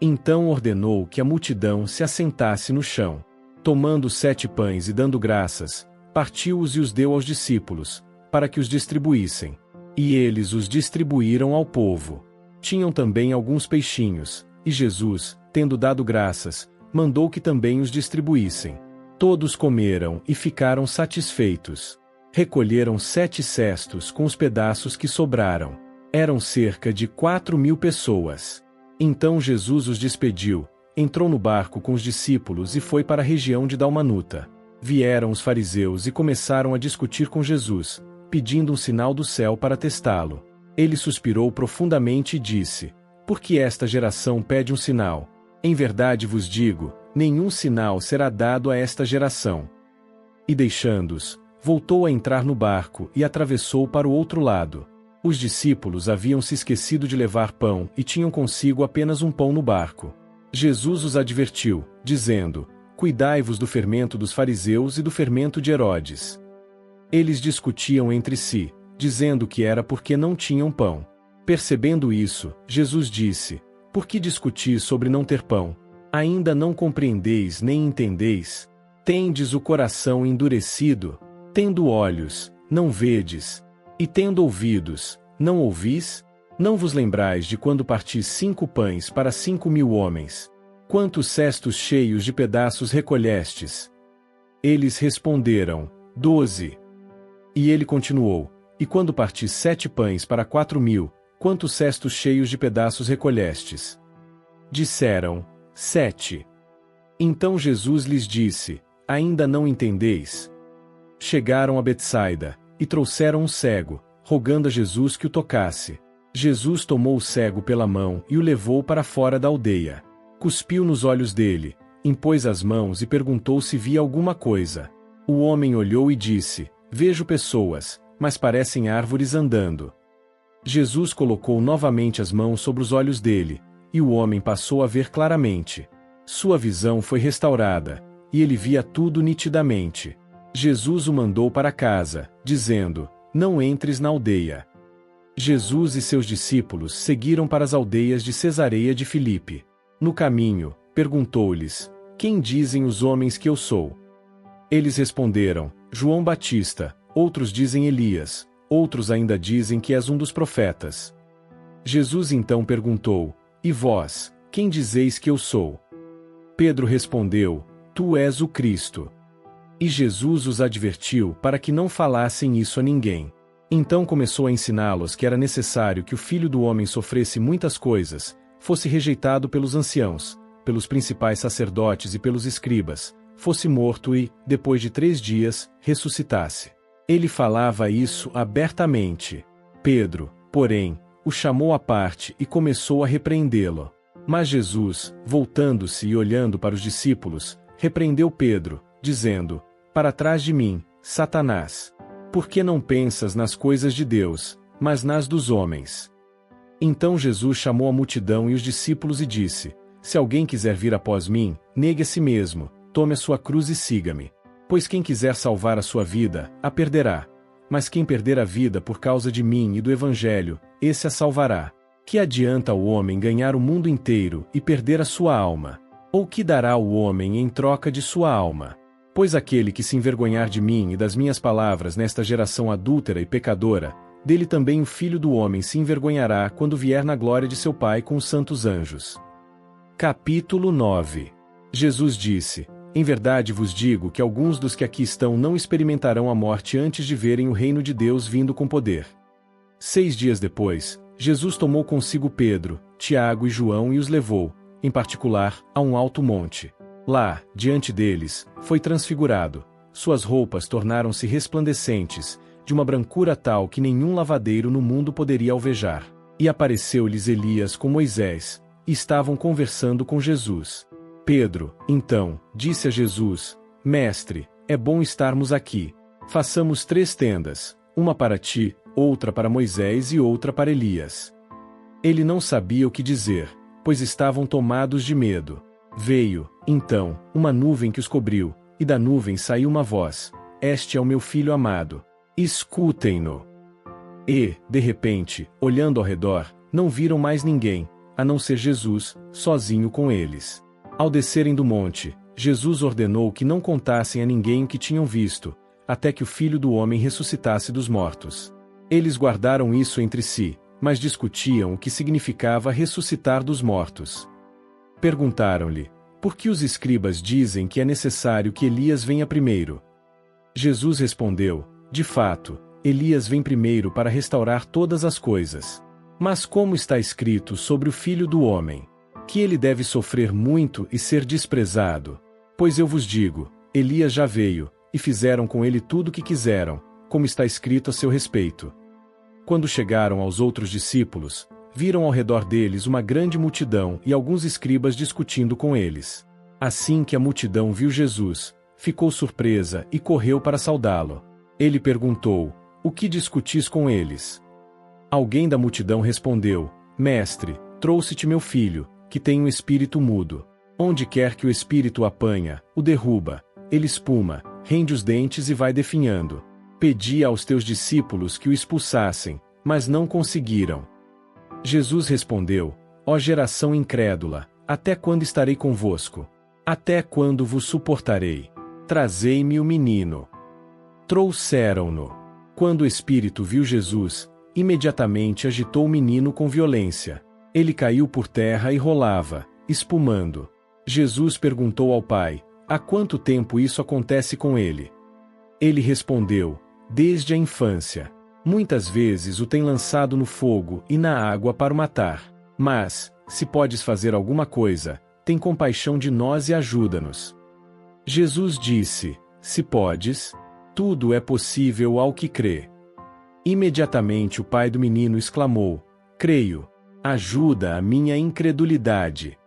Então ordenou que a multidão se assentasse no chão. Tomando 7 pães e dando graças, partiu-os e os deu aos discípulos, para que os distribuíssem. E eles os distribuíram ao povo. Tinham também alguns peixinhos, e Jesus, tendo dado graças, mandou que também os distribuíssem. Todos comeram e ficaram satisfeitos. Recolheram 7 cestos com os pedaços que sobraram. Eram cerca de 4.000 pessoas. Então Jesus os despediu, entrou no barco com os discípulos e foi para a região de Dalmanuta. Vieram os fariseus e começaram a discutir com Jesus, pedindo um sinal do céu para testá-lo. Ele suspirou profundamente e disse: por que esta geração pede um sinal? Em verdade vos digo, nenhum sinal será dado a esta geração. E deixando-os, voltou a entrar no barco e atravessou para o outro lado. Os discípulos haviam se esquecido de levar pão e tinham consigo apenas um pão no barco. Jesus os advertiu, dizendo: cuidai-vos do fermento dos fariseus e do fermento de Herodes. Eles discutiam entre si, dizendo que era porque não tinham pão. Percebendo isso, Jesus disse: por que discutis sobre não ter pão? Ainda não compreendeis nem entendeis? Tendes o coração endurecido? Tendo olhos, não vedes? E tendo ouvidos, não ouvis? Não vos lembrais de quando partis 5 pães para 5.000 homens? Quantos cestos cheios de pedaços recolhestes? Eles responderam: 12. E ele continuou: e quando partis 7 pães para 4.000, quantos cestos cheios de pedaços recolhestes? Disseram: 7. Então Jesus lhes disse: ainda não entendeis? Chegaram a Betsaida, e trouxeram um cego, rogando a Jesus que o tocasse. Jesus tomou o cego pela mão e o levou para fora da aldeia. Cuspiu nos olhos dele, impôs as mãos e perguntou se via alguma coisa. O homem olhou e disse: vejo pessoas, mas parecem árvores andando. Jesus colocou novamente as mãos sobre os olhos dele, e o homem passou a ver claramente. Sua visão foi restaurada, e ele via tudo nitidamente. Jesus o mandou para casa, dizendo: não entres na aldeia. Jesus e seus discípulos seguiram para as aldeias de Cesareia de Filipe. No caminho, perguntou-lhes: quem dizem os homens que eu sou? Eles responderam: João Batista, outros dizem Elias, outros ainda dizem que és um dos profetas. Jesus então perguntou: e vós, quem dizeis que eu sou? Pedro respondeu: tu és o Cristo. E Jesus os advertiu para que não falassem isso a ninguém. Então começou a ensiná-los que era necessário que o Filho do Homem sofresse muitas coisas, fosse rejeitado pelos anciãos, pelos principais sacerdotes e pelos escribas, fosse morto e, depois de 3 dias, ressuscitasse. Ele falava isso abertamente. Pedro, porém, o chamou à parte e começou a repreendê-lo. Mas Jesus, voltando-se e olhando para os discípulos, repreendeu Pedro, dizendo: para trás de mim, Satanás. Por que não pensas nas coisas de Deus, mas nas dos homens? Então Jesus chamou a multidão e os discípulos e disse: se alguém quiser vir após mim, negue a si mesmo, tome a sua cruz e siga-me. Pois quem quiser salvar a sua vida, a perderá. Mas quem perder a vida por causa de mim e do Evangelho, esse a salvará. Que adianta o homem ganhar o mundo inteiro e perder a sua alma? Ou que dará o homem em troca de sua alma? Pois aquele que se envergonhar de mim e das minhas palavras nesta geração adúltera e pecadora, dele também o Filho do Homem se envergonhará quando vier na glória de seu Pai com os santos anjos. Capítulo 9. Jesus disse: Em verdade vos digo que alguns dos que aqui estão não experimentarão a morte antes de verem o reino de Deus vindo com poder. 6 dias depois, Jesus tomou consigo Pedro, Tiago e João e os levou, em particular, a um alto monte. Lá, diante deles, foi transfigurado. Suas roupas tornaram-se resplandecentes, de uma brancura tal que nenhum lavadeiro no mundo poderia alvejar. E apareceu-lhes Elias com Moisés, e estavam conversando com Jesus. Pedro, então, disse a Jesus: Mestre, é bom estarmos aqui. Façamos 3 tendas, uma para ti, outra para Moisés e outra para Elias. Ele não sabia o que dizer, pois estavam tomados de medo. Veio, então, uma nuvem que os cobriu, e da nuvem saiu uma voz: Este é o meu filho amado. Escutem-no. E, de repente, olhando ao redor, não viram mais ninguém, a não ser Jesus, sozinho com eles. Ao descerem do monte, Jesus ordenou que não contassem a ninguém o que tinham visto, até que o Filho do Homem ressuscitasse dos mortos. Eles guardaram isso entre si, mas discutiam o que significava ressuscitar dos mortos. Perguntaram-lhe: por que os escribas dizem que é necessário que Elias venha primeiro? Jesus respondeu: de fato, Elias vem primeiro para restaurar todas as coisas. Mas como está escrito sobre o Filho do Homem? Que ele deve sofrer muito e ser desprezado. Pois eu vos digo, Elias já veio, e fizeram com ele tudo o que quiseram, como está escrito a seu respeito. Quando chegaram aos outros discípulos, viram ao redor deles uma grande multidão e alguns escribas discutindo com eles. Assim que a multidão viu Jesus, ficou surpresa e correu para saudá-lo. Ele perguntou: o que discutis com eles? Alguém da multidão respondeu: Mestre, trouxe-te meu filho, que tem um espírito mudo. Onde quer que o espírito o apanha, o derruba, ele espuma, rende os dentes e vai definhando. Pedi aos teus discípulos que o expulsassem, mas não conseguiram. Jesus respondeu: ó geração incrédula, até quando estarei convosco? Até quando vos suportarei? Trazei-me o menino. Trouxeram-no. Quando o espírito viu Jesus, imediatamente agitou o menino com violência. Ele caiu por terra e rolava, espumando. Jesus perguntou ao pai: há quanto tempo isso acontece com ele? Ele respondeu: desde a infância. Muitas vezes o tem lançado no fogo e na água para o matar. Mas, se podes fazer alguma coisa, tem compaixão de nós e ajuda-nos. Jesus disse: se podes, tudo é possível ao que crê. Imediatamente o pai do menino exclamou: creio, ajuda a minha incredulidade.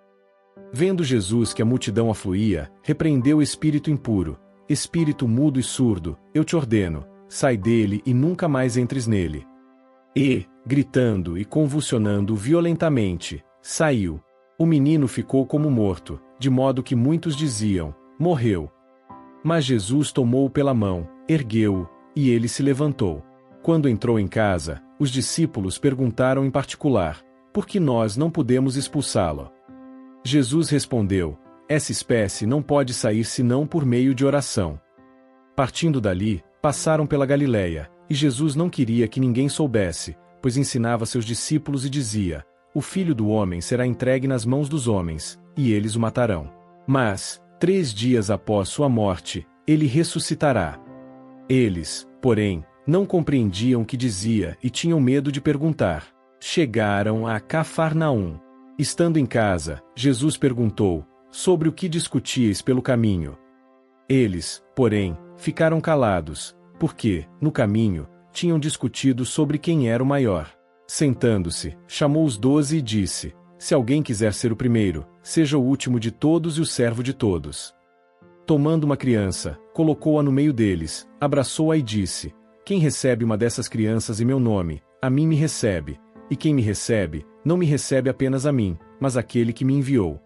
Vendo Jesus que a multidão afluía, repreendeu o espírito impuro: espírito mudo e surdo, eu te ordeno, sai dele e nunca mais entres nele. E, gritando e convulsionando violentamente, saiu. O menino ficou como morto, de modo que muitos diziam: morreu. Mas Jesus tomou-o pela mão, ergueu-o, e ele se levantou. Quando entrou em casa, os discípulos perguntaram em particular: por que nós não pudemos expulsá-lo? Jesus respondeu: essa espécie não pode sair senão por meio de oração. Partindo dali, passaram pela Galiléia, e Jesus não queria que ninguém soubesse, pois ensinava seus discípulos e dizia: o Filho do Homem será entregue nas mãos dos homens, e eles o matarão. Mas, 3 dias após sua morte, ele ressuscitará. Eles, porém, não compreendiam o que dizia e tinham medo de perguntar. Chegaram a Cafarnaum. Estando em casa, Jesus perguntou: sobre o que discutíeis pelo caminho? Eles, porém, ficaram calados, porque, no caminho, tinham discutido sobre quem era o maior. Sentando-se, chamou os 12 e disse: se alguém quiser ser o primeiro, seja o último de todos e o servo de todos. Tomando uma criança, colocou-a no meio deles, abraçou-a e disse: quem recebe uma dessas crianças em meu nome, a mim me recebe, e quem me recebe, não me recebe apenas a mim, mas aquele que me enviou.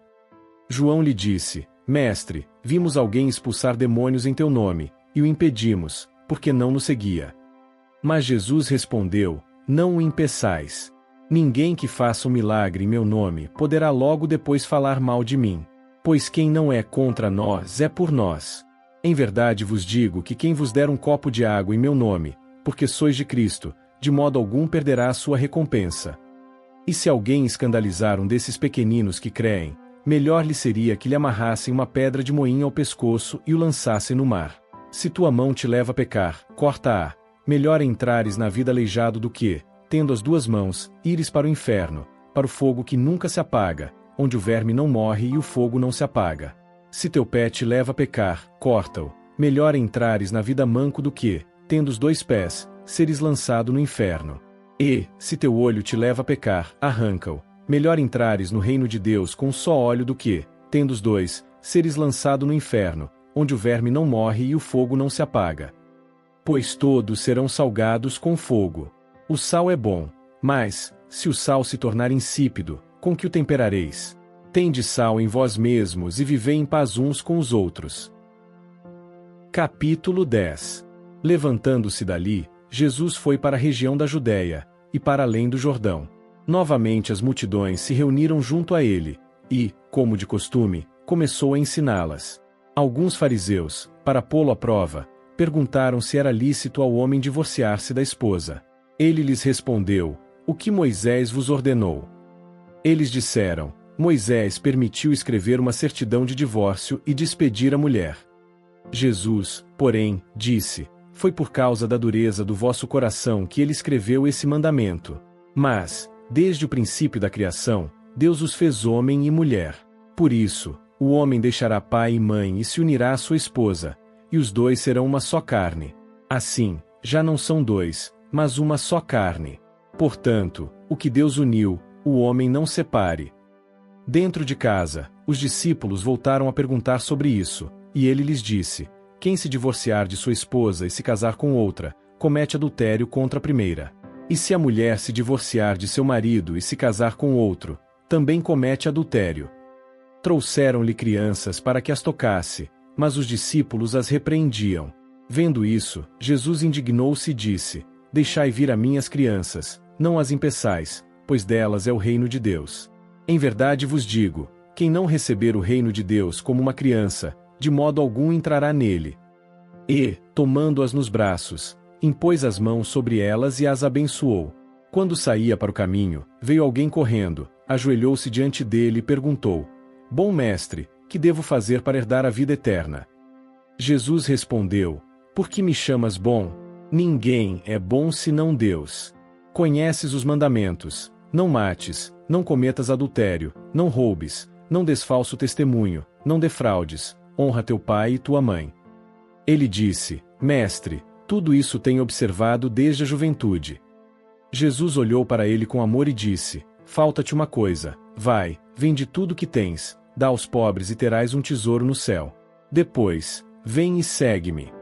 João lhe disse: mestre, vimos alguém expulsar demônios em teu nome, e o impedimos, porque não nos seguia. Mas Jesus respondeu: não o impeçais. Ninguém que faça um milagre em meu nome poderá logo depois falar mal de mim. Pois quem não é contra nós é por nós. Em verdade vos digo que quem vos der um copo de água em meu nome, porque sois de Cristo, de modo algum perderá a sua recompensa. E se alguém escandalizar um desses pequeninos que creem, melhor lhe seria que lhe amarrassem uma pedra de moinho ao pescoço e o lançassem no mar. Se tua mão te leva a pecar, corta-a. Melhor entrares na vida aleijado do que, tendo as duas mãos, ires para o inferno, para o fogo que nunca se apaga, onde o verme não morre e o fogo não se apaga. Se teu pé te leva a pecar, corta-o. Melhor entrares na vida manco do que, tendo os dois pés, seres lançado no inferno. E, se teu olho te leva a pecar, arranca-o. Melhor entrares no reino de Deus com um só olho do que, tendo os dois, seres lançado no inferno, onde o verme não morre e o fogo não se apaga. Pois todos serão salgados com fogo. O sal é bom, mas, se o sal se tornar insípido, com que o temperareis? Tende sal em vós mesmos e vivei em paz uns com os outros. Capítulo 10. Levantando-se dali, Jesus foi para a região da Judéia, e para além do Jordão. Novamente as multidões se reuniram junto a ele, e, como de costume, começou a ensiná-las. Alguns fariseus, para pô-lo à prova, perguntaram se era lícito ao homem divorciar-se da esposa. Ele lhes respondeu: o que Moisés vos ordenou? Eles disseram: Moisés permitiu escrever uma certidão de divórcio e despedir a mulher. Jesus, porém, disse: foi por causa da dureza do vosso coração que ele escreveu esse mandamento. Mas, desde o princípio da criação, Deus os fez homem e mulher. Por isso, o homem deixará pai e mãe e se unirá à sua esposa, e os dois serão uma só carne. Assim, já não são dois, mas uma só carne. Portanto, o que Deus uniu, o homem não separe. Dentro de casa, os discípulos voltaram a perguntar sobre isso, e ele lhes disse: quem se divorciar de sua esposa e se casar com outra, comete adultério contra a primeira. E se a mulher se divorciar de seu marido e se casar com outro, também comete adultério. Trouxeram-lhe crianças para que as tocasse, mas os discípulos as repreendiam. Vendo isso, Jesus indignou-se e disse: deixai vir a mim as crianças, não as impeçais, pois delas é o reino de Deus. Em verdade vos digo, quem não receber o reino de Deus como uma criança, de modo algum entrará nele. E, tomando-as nos braços, impôs as mãos sobre elas e as abençoou. Quando saía para o caminho, veio alguém correndo, ajoelhou-se diante dele e perguntou: bom mestre, que devo fazer para herdar a vida eterna? Jesus respondeu: por que me chamas bom? Ninguém é bom senão Deus. Conheces os mandamentos: não mates, não cometas adultério, não roubes, não des falso testemunho, não defraudes, honra teu pai e tua mãe. Ele disse: mestre, tudo isso tenho observado desde a juventude. Jesus olhou para ele com amor e disse: falta-te uma coisa, vai, vende tudo que tens, dá aos pobres e terás um tesouro no céu. Depois, vem e segue-me.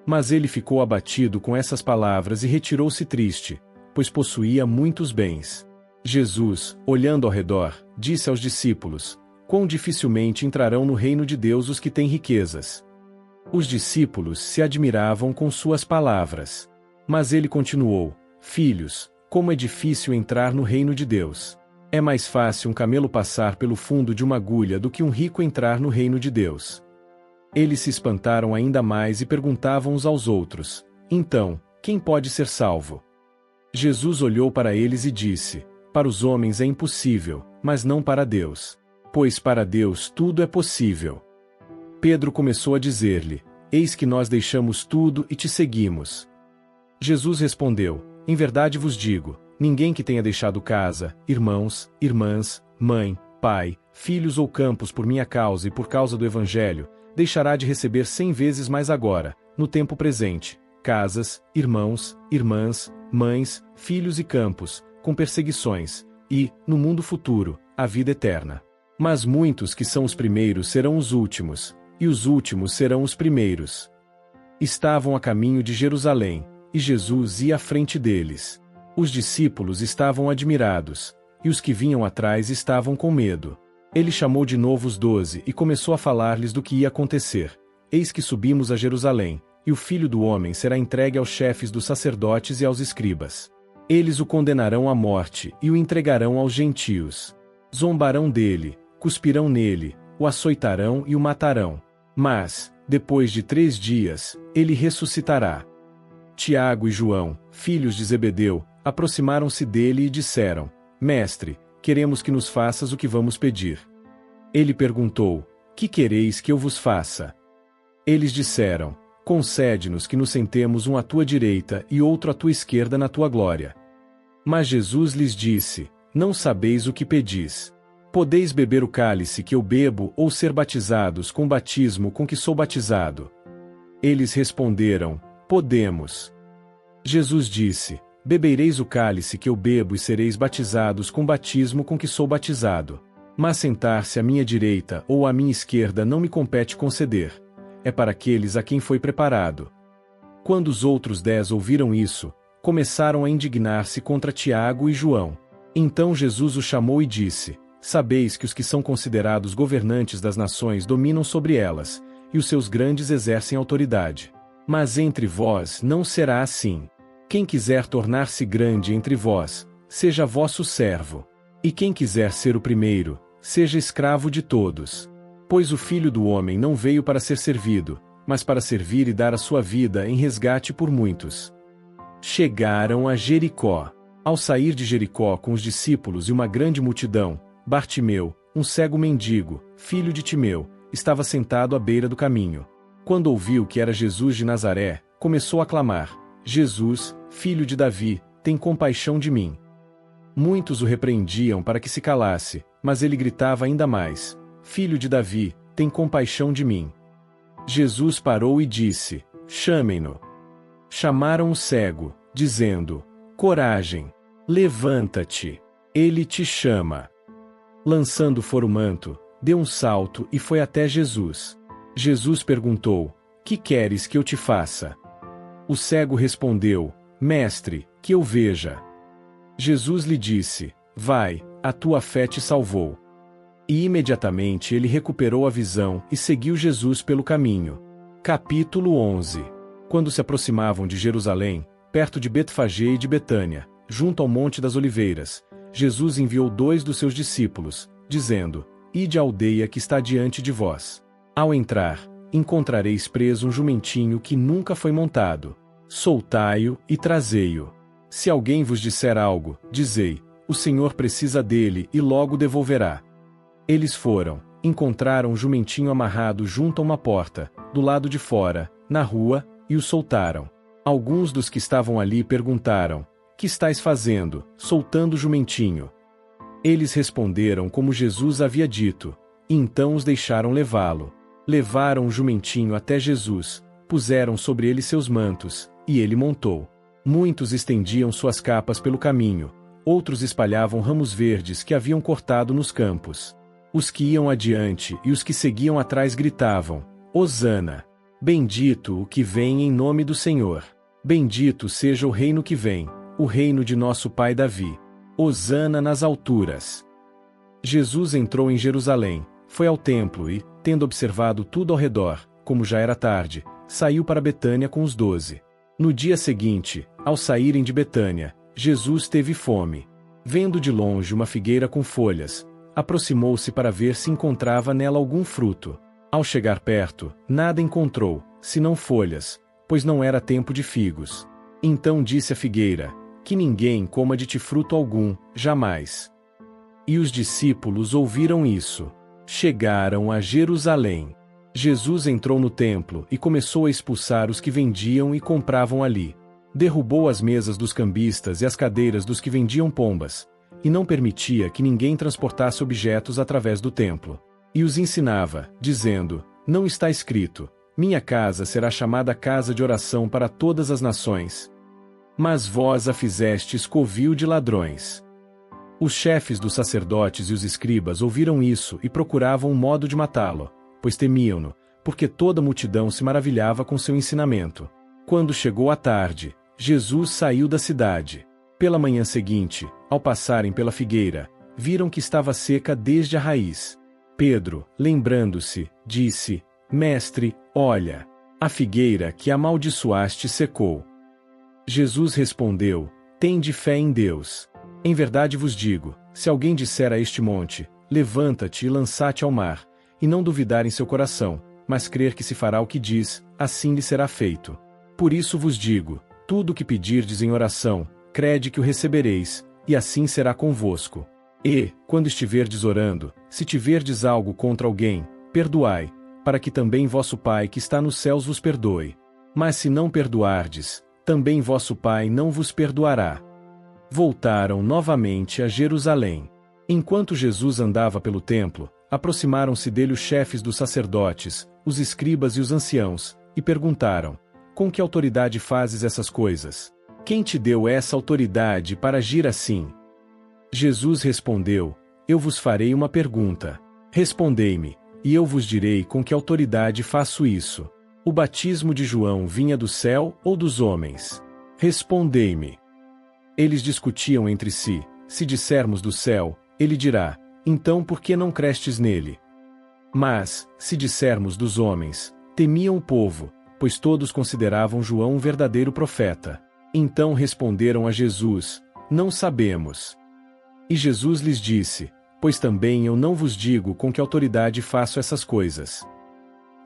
Mas ele ficou abatido com essas palavras e retirou-se triste, pois possuía muitos bens. Jesus, olhando ao redor, disse aos discípulos: quão dificilmente entrarão no reino de Deus os que têm riquezas. Os discípulos se admiravam com suas palavras. Mas ele continuou: filhos, como é difícil entrar no reino de Deus. É mais fácil um camelo passar pelo fundo de uma agulha do que um rico entrar no reino de Deus. Eles se espantaram ainda mais e perguntavam uns aos outros: então, quem pode ser salvo? Jesus olhou para eles e disse: para os homens é impossível, mas não para Deus. Pois para Deus tudo é possível. Pedro começou a dizer-lhe: eis que nós deixamos tudo e te seguimos. Jesus respondeu: em verdade vos digo, ninguém que tenha deixado casa, irmãos, irmãs, mãe, pai, filhos ou campos por minha causa e por causa do Evangelho, deixará de receber 100 vezes mais agora, no tempo presente, casas, irmãos, irmãs, mães, filhos e campos, com perseguições, e, no mundo futuro, a vida eterna. Mas muitos que são os primeiros serão os últimos, e os últimos serão os primeiros. Estavam a caminho de Jerusalém, e Jesus ia à frente deles. Os discípulos estavam admirados, e os que vinham atrás estavam com medo. Ele chamou de novo os 12 e começou a falar-lhes do que ia acontecer. Eis que subimos a Jerusalém, e o Filho do Homem será entregue aos chefes dos sacerdotes e aos escribas. Eles o condenarão à morte e o entregarão aos gentios. Zombarão dele, cuspirão nele, o açoitarão e o matarão. Mas, depois de 3 dias, ele ressuscitará. Tiago e João, filhos de Zebedeu, aproximaram-se dele e disseram: Mestre, queremos que nos faças o que vamos pedir. Ele perguntou: Que quereis que eu vos faça? Eles disseram: Concede-nos que nos sentemos um à tua direita e outro à tua esquerda na tua glória. Mas Jesus lhes disse: Não sabeis o que pedis. Podeis beber o cálice que eu bebo ou ser batizados com o batismo com que sou batizado? Eles responderam: Podemos. Jesus disse: Bebereis o cálice que eu bebo e sereis batizados com o batismo com que sou batizado. Mas sentar-se à minha direita ou à minha esquerda não me compete conceder. É para aqueles a quem foi preparado. Quando os outros 10 ouviram isso, começaram a indignar-se contra Tiago e João. Então Jesus os chamou e disse: Sabeis que os que são considerados governantes das nações dominam sobre elas, e os seus grandes exercem autoridade. Mas entre vós não será assim. Quem quiser tornar-se grande entre vós, seja vosso servo. E quem quiser ser o primeiro, seja escravo de todos. Pois o Filho do Homem não veio para ser servido, mas para servir e dar a sua vida em resgate por muitos. Chegaram a Jericó. Ao sair de Jericó com os discípulos e uma grande multidão, Bartimeu, um cego mendigo, filho de Timeu, estava sentado à beira do caminho. Quando ouviu que era Jesus de Nazaré, começou a clamar: Jesus, filho de Davi, tem compaixão de mim. Muitos o repreendiam para que se calasse, mas ele gritava ainda mais: Filho de Davi, tem compaixão de mim. Jesus parou e disse: Chamem-no. Chamaram o cego, dizendo: Coragem, levanta-te, ele te chama. Lançando fora o manto, deu um salto e foi até Jesus. Jesus perguntou: Que queres que eu te faça? O cego respondeu: Mestre, que eu veja. Jesus lhe disse: Vai, a tua fé te salvou. E imediatamente ele recuperou a visão e seguiu Jesus pelo caminho. Capítulo 11. Quando se aproximavam de Jerusalém, perto de Betfagé e de Betânia, junto ao Monte das Oliveiras, Jesus enviou 2 dos seus discípulos, dizendo: Ide à aldeia que está diante de vós. Ao entrar, encontrareis preso um jumentinho que nunca foi montado. Soltai-o e trazei-o. Se alguém vos disser algo, dizei: O Senhor precisa dele e logo devolverá. Eles foram, encontraram o jumentinho amarrado junto a uma porta, do lado de fora, na rua, e o soltaram. Alguns dos que estavam ali perguntaram: Que estais fazendo, soltando o jumentinho? Eles responderam como Jesus havia dito, e então os deixaram levá-lo. Levaram o jumentinho até Jesus, puseram sobre ele seus mantos, e ele montou. Muitos estendiam suas capas pelo caminho, outros espalhavam ramos verdes que haviam cortado nos campos. Os que iam adiante e os que seguiam atrás gritavam: Hosana! Bendito o que vem em nome do Senhor. Bendito seja o reino que vem, o reino de nosso pai Davi. Hosana nas alturas. Jesus entrou em Jerusalém, foi ao templo e, tendo observado tudo ao redor, como já era tarde, saiu para Betânia com os 12. No dia seguinte, ao saírem de Betânia, Jesus teve fome. Vendo de longe uma figueira com folhas, aproximou-se para ver se encontrava nela algum fruto. Ao chegar perto, nada encontrou, senão folhas, pois não era tempo de figos. Então disse a figueira: Que ninguém coma de ti fruto algum, jamais. E os discípulos ouviram isso. Chegaram a Jerusalém. Jesus entrou no templo e começou a expulsar os que vendiam e compravam ali. Derrubou as mesas dos cambistas e as cadeiras dos que vendiam pombas, e não permitia que ninguém transportasse objetos através do templo. E os ensinava, dizendo: Não está escrito: Minha casa será chamada casa de oração para todas as nações. Mas vós a fizestes covil de ladrões. Os chefes dos sacerdotes e os escribas ouviram isso e procuravam um modo de matá-lo, pois temiam-no, porque toda a multidão se maravilhava com seu ensinamento. Quando chegou a tarde, Jesus saiu da cidade. Pela manhã seguinte, ao passarem pela figueira, viram que estava seca desde a raiz. Pedro, lembrando-se, disse: Mestre, olha, a figueira que amaldiçoaste secou. Jesus respondeu: Tende fé em Deus. Em verdade vos digo, se alguém disser a este monte: Levanta-te e lança-te ao mar, e não duvidar em seu coração, mas crer que se fará o que diz, assim lhe será feito. Por isso vos digo, tudo o que pedirdes em oração, crede que o recebereis, e assim será convosco. E, quando estiverdes orando, se tiverdes algo contra alguém, perdoai, para que também vosso Pai que está nos céus vos perdoe. Mas se não perdoardes, também vosso Pai não vos perdoará. Voltaram novamente a Jerusalém. Enquanto Jesus andava pelo templo, aproximaram-se dele os chefes dos sacerdotes, os escribas e os anciãos, e perguntaram: com que autoridade fazes essas coisas? Quem te deu essa autoridade para agir assim? Jesus respondeu: eu vos farei uma pergunta. Respondei-me, e eu vos direi com que autoridade faço isso. O batismo de João vinha do céu ou dos homens? Respondei-me. Eles discutiam entre si: se dissermos do céu, ele dirá: então por que não crestes nele? Mas, se dissermos dos homens, temiam o povo, pois todos consideravam João um verdadeiro profeta. Então responderam a Jesus: não sabemos. E Jesus lhes disse: pois também eu não vos digo com que autoridade faço essas coisas.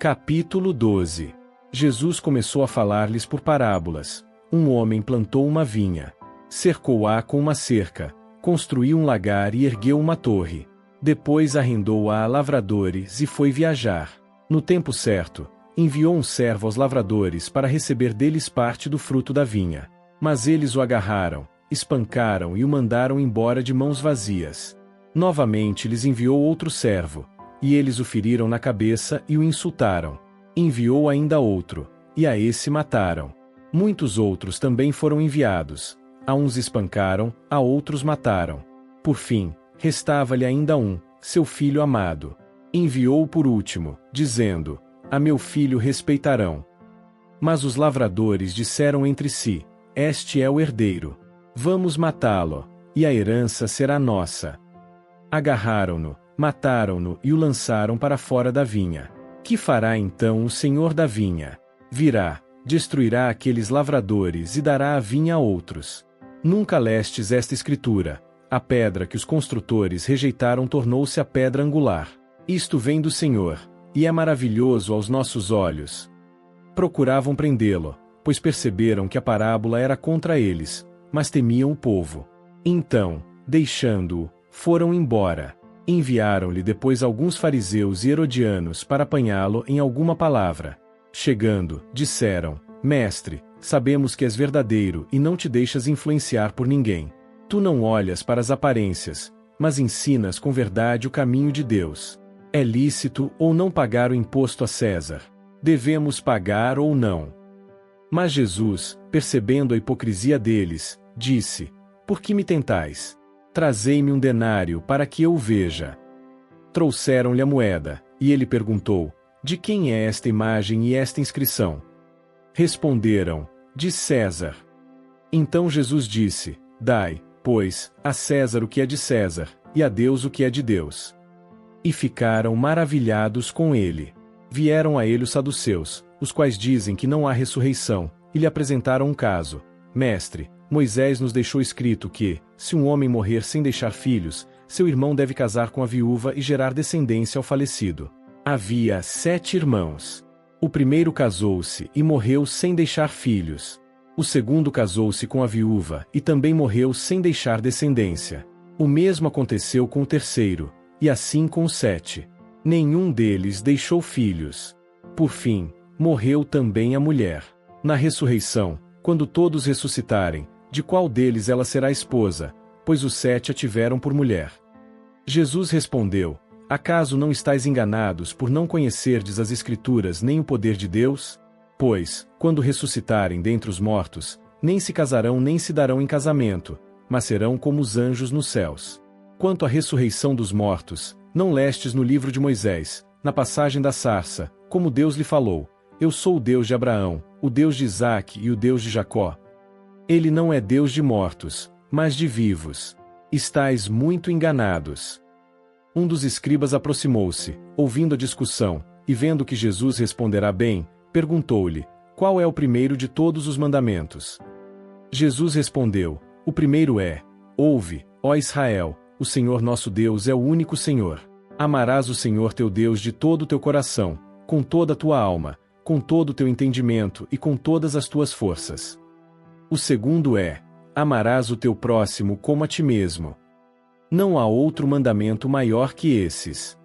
Capítulo 12. Jesus começou a falar-lhes por parábolas. Um homem plantou uma vinha. Cercou-a com uma cerca, construiu um lagar e ergueu uma torre. Depois arrendou-a a lavradores e foi viajar. No tempo certo, enviou um servo aos lavradores para receber deles parte do fruto da vinha. Mas eles o agarraram, espancaram e o mandaram embora de mãos vazias. Novamente lhes enviou outro servo, e eles o feriram na cabeça e o insultaram. Enviou ainda outro, e a esse mataram. Muitos outros também foram enviados. A uns espancaram, a outros mataram. Por fim, restava-lhe ainda um, seu filho amado. Enviou-o por último, dizendo: a meu filho respeitarão. Mas os lavradores disseram entre si: este é o herdeiro. Vamos matá-lo, e a herança será nossa. Agarraram-no, mataram-no e o lançaram para fora da vinha. Que fará então o senhor da vinha? Virá, destruirá aqueles lavradores e dará a vinha a outros. Nunca lestes esta escritura: a pedra que os construtores rejeitaram tornou-se a pedra angular. Isto vem do Senhor, e é maravilhoso aos nossos olhos. Procuravam prendê-lo, pois perceberam que a parábola era contra eles, mas temiam o povo. Então, deixando-o, foram embora. Enviaram-lhe depois alguns fariseus e herodianos para apanhá-lo em alguma palavra. Chegando, disseram: Mestre, sabemos que és verdadeiro e não te deixas influenciar por ninguém. Tu não olhas para as aparências, mas ensinas com verdade o caminho de Deus. É lícito ou não pagar o imposto a César? Devemos pagar ou não? Mas Jesus, percebendo a hipocrisia deles, disse: Por que me tentais? Trazei-me um denário para que eu o veja. Trouxeram-lhe a moeda, e ele perguntou: De quem é esta imagem e esta inscrição? Responderam: De César. Então Jesus disse: Dai, pois, a César o que é de César, e a Deus o que é de Deus. E ficaram maravilhados com ele. Vieram a ele os saduceus, os quais dizem que não há ressurreição, e lhe apresentaram um caso. Mestre, Moisés nos deixou escrito que, se um homem morrer sem deixar filhos, seu irmão deve casar com a viúva e gerar descendência ao falecido. Havia 7 irmãos. O primeiro casou-se e morreu sem deixar filhos. O segundo casou-se com a viúva e também morreu sem deixar descendência. O mesmo aconteceu com o terceiro, e assim com os 7. Nenhum deles deixou filhos. Por fim, morreu também a mulher. Na ressurreição, quando todos ressuscitarem, de qual deles ela será esposa, pois os 7 a tiveram por mulher? Jesus respondeu: Acaso não estáis enganados por não conhecerdes as Escrituras nem o poder de Deus? Pois, quando ressuscitarem dentre os mortos, nem se casarão nem se darão em casamento, mas serão como os anjos nos céus. Quanto à ressurreição dos mortos, não lestes no livro de Moisés, na passagem da sarça, como Deus lhe falou: Eu sou o Deus de Abraão, o Deus de Isaque e o Deus de Jacó. Ele não é Deus de mortos, mas de vivos. Estais muito enganados. Um dos escribas aproximou-se, ouvindo a discussão, e vendo que Jesus responderá bem, perguntou-lhe: Qual é o primeiro de todos os mandamentos? Jesus respondeu: O primeiro é: Ouve, ó Israel, o Senhor nosso Deus é o único Senhor. Amarás o Senhor teu Deus de todo o teu coração, com toda a tua alma, com todo o teu entendimento e com todas as tuas forças. O segundo é: Amarás o teu próximo como a ti mesmo. Não há outro mandamento maior que esses.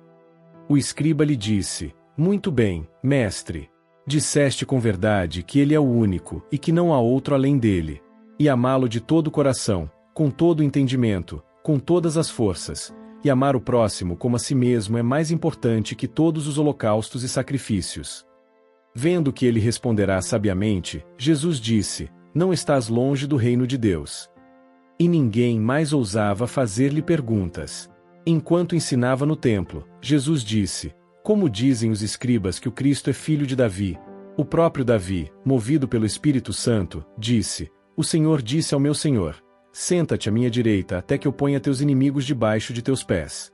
O escriba lhe disse: Muito bem, mestre. Disseste com verdade que ele é o único e que não há outro além dele. E amá-lo de todo o coração, com todo o entendimento, com todas as forças, e amar o próximo como a si mesmo é mais importante que todos os holocaustos e sacrifícios. Vendo que ele responderá sabiamente, Jesus disse: Não estás longe do reino de Deus. E ninguém mais ousava fazer-lhe perguntas. Enquanto ensinava no templo, Jesus disse: Como dizem os escribas que o Cristo é filho de Davi? O próprio Davi, movido pelo Espírito Santo, disse: O Senhor disse ao meu Senhor: Senta-te à minha direita até que eu ponha teus inimigos debaixo de teus pés.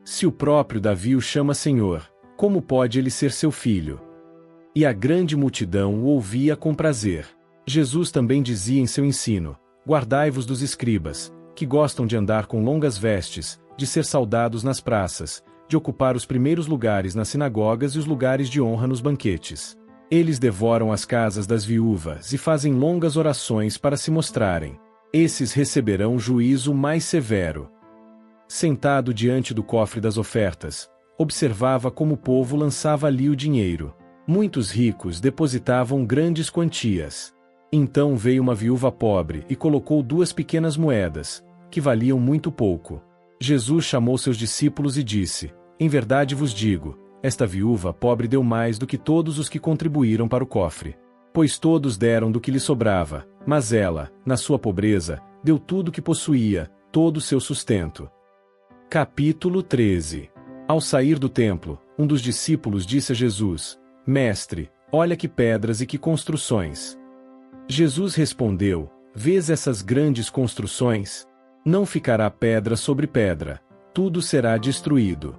Se o próprio Davi o chama Senhor, como pode ele ser seu filho? E a grande multidão o ouvia com prazer. Jesus também dizia em seu ensino: Guardai-vos dos escribas, que gostam de andar com longas vestes, de ser saudados nas praças, de ocupar os primeiros lugares nas sinagogas e os lugares de honra nos banquetes. Eles devoram as casas das viúvas e fazem longas orações para se mostrarem. Esses receberão juízo mais severo. Sentado diante do cofre das ofertas, observava como o povo lançava ali o dinheiro. Muitos ricos depositavam grandes quantias. Então veio uma viúva pobre e colocou 2 pequenas moedas, que valiam muito pouco. Jesus chamou seus discípulos e disse: Em verdade vos digo, esta viúva pobre deu mais do que todos os que contribuíram para o cofre. Pois todos deram do que lhe sobrava, mas ela, na sua pobreza, deu tudo o que possuía, todo o seu sustento. Capítulo 13. Ao sair do templo, um dos discípulos disse a Jesus: Mestre, olha que pedras e que construções. Jesus respondeu: Vês essas grandes construções? Não ficará pedra sobre pedra, tudo será destruído.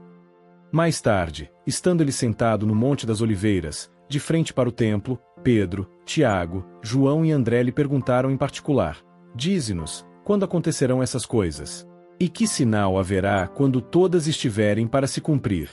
Mais tarde, estando ele sentado no Monte das Oliveiras, de frente para o templo, Pedro, Tiago, João e André lhe perguntaram em particular: Dize-nos, quando acontecerão essas coisas? E que sinal haverá quando todas estiverem para se cumprir?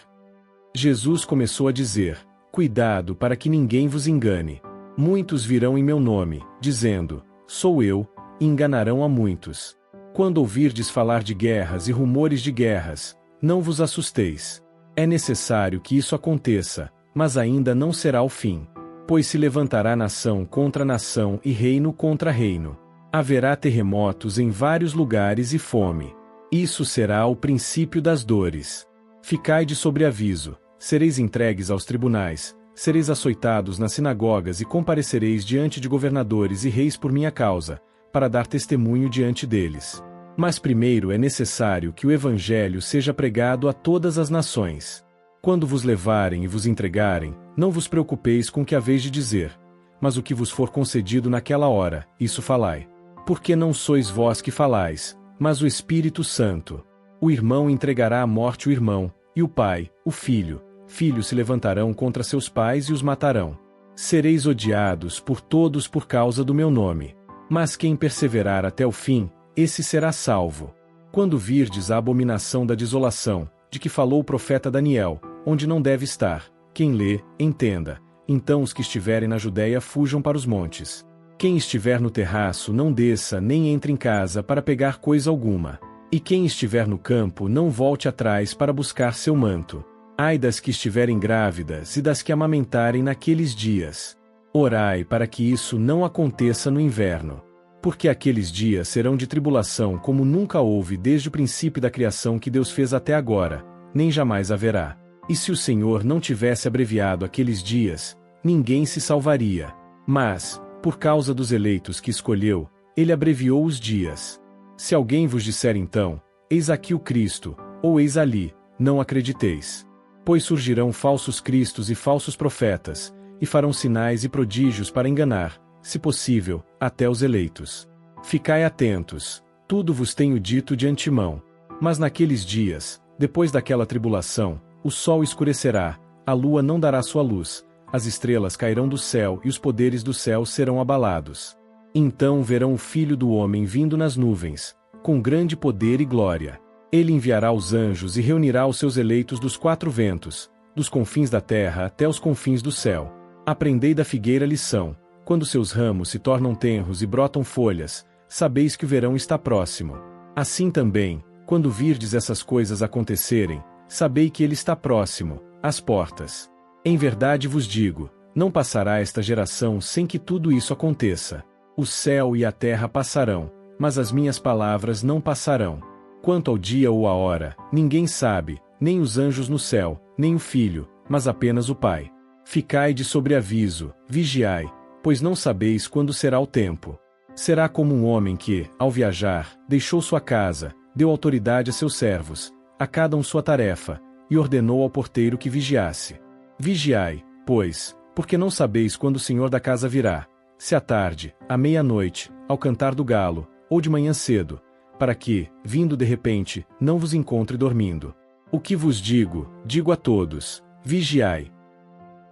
Jesus começou a dizer: Cuidado para que ninguém vos engane. Muitos virão em meu nome, dizendo: Sou eu, e enganarão a muitos. Quando ouvirdes falar de guerras e rumores de guerras, não vos assusteis. É necessário que isso aconteça, mas ainda não será o fim. Pois se levantará nação contra nação e reino contra reino. Haverá terremotos em vários lugares e fome. Isso será o princípio das dores. Ficai de sobreaviso, sereis entregues aos tribunais, sereis açoitados nas sinagogas e comparecereis diante de governadores e reis por minha causa, para dar testemunho diante deles. Mas primeiro é necessário que o Evangelho seja pregado a todas as nações. Quando vos levarem e vos entregarem, não vos preocupeis com o que haveis de dizer, mas o que vos for concedido naquela hora, isso falai. Porque não sois vós que falais, mas o Espírito Santo. O irmão entregará à morte o irmão, e o pai, o filho. Filhos se levantarão contra seus pais e os matarão. Sereis odiados por todos por causa do meu nome. Mas quem perseverar até o fim, esse será salvo. Quando virdes a abominação da desolação, de que falou o profeta Daniel, onde não deve estar, quem lê, entenda. Então os que estiverem na Judéia fujam para os montes. Quem estiver no terraço não desça nem entre em casa para pegar coisa alguma. E quem estiver no campo não volte atrás para buscar seu manto. Ai das que estiverem grávidas e das que amamentarem naqueles dias. Orai para que isso não aconteça no inverno. Porque aqueles dias serão de tribulação como nunca houve desde o princípio da criação que Deus fez até agora, nem jamais haverá. E se o Senhor não tivesse abreviado aqueles dias, ninguém se salvaria. Mas, por causa dos eleitos que escolheu, ele abreviou os dias. Se alguém vos disser então: Eis aqui o Cristo, ou eis ali, não acrediteis. Pois surgirão falsos cristos e falsos profetas, e farão sinais e prodígios para enganar, se possível, até os eleitos. Ficai atentos, tudo vos tenho dito de antemão. Mas naqueles dias, depois daquela tribulação, o sol escurecerá, a lua não dará sua luz, as estrelas cairão do céu e os poderes do céu serão abalados. Então verão o Filho do Homem vindo nas nuvens, com grande poder e glória. Ele enviará os anjos e reunirá os seus eleitos dos 4 ventos, dos confins da terra até os confins do céu. Aprendei da figueira a lição: quando seus ramos se tornam tenros e brotam folhas, sabeis que o verão está próximo. Assim também, Quando virdes essas coisas acontecerem, sabei que ele está próximo, às portas. Em verdade vos digo, não passará esta geração sem que tudo isso aconteça. O céu e a terra passarão, mas as minhas palavras não passarão. Quanto ao dia ou à hora, ninguém sabe, nem os anjos no céu, nem o Filho, mas apenas o Pai. Ficai de sobreaviso, vigiai, pois não sabeis quando será o tempo. Será como um homem que, ao viajar, deixou sua casa, deu autoridade a seus servos, a cada um sua tarefa, e ordenou ao porteiro que vigiasse. Vigiai, pois, porque não sabeis quando o Senhor da casa virá, se à tarde, à meia-noite, ao cantar do galo, ou de manhã cedo, para que, vindo de repente, não vos encontre dormindo. O que vos digo, digo a todos, vigiai.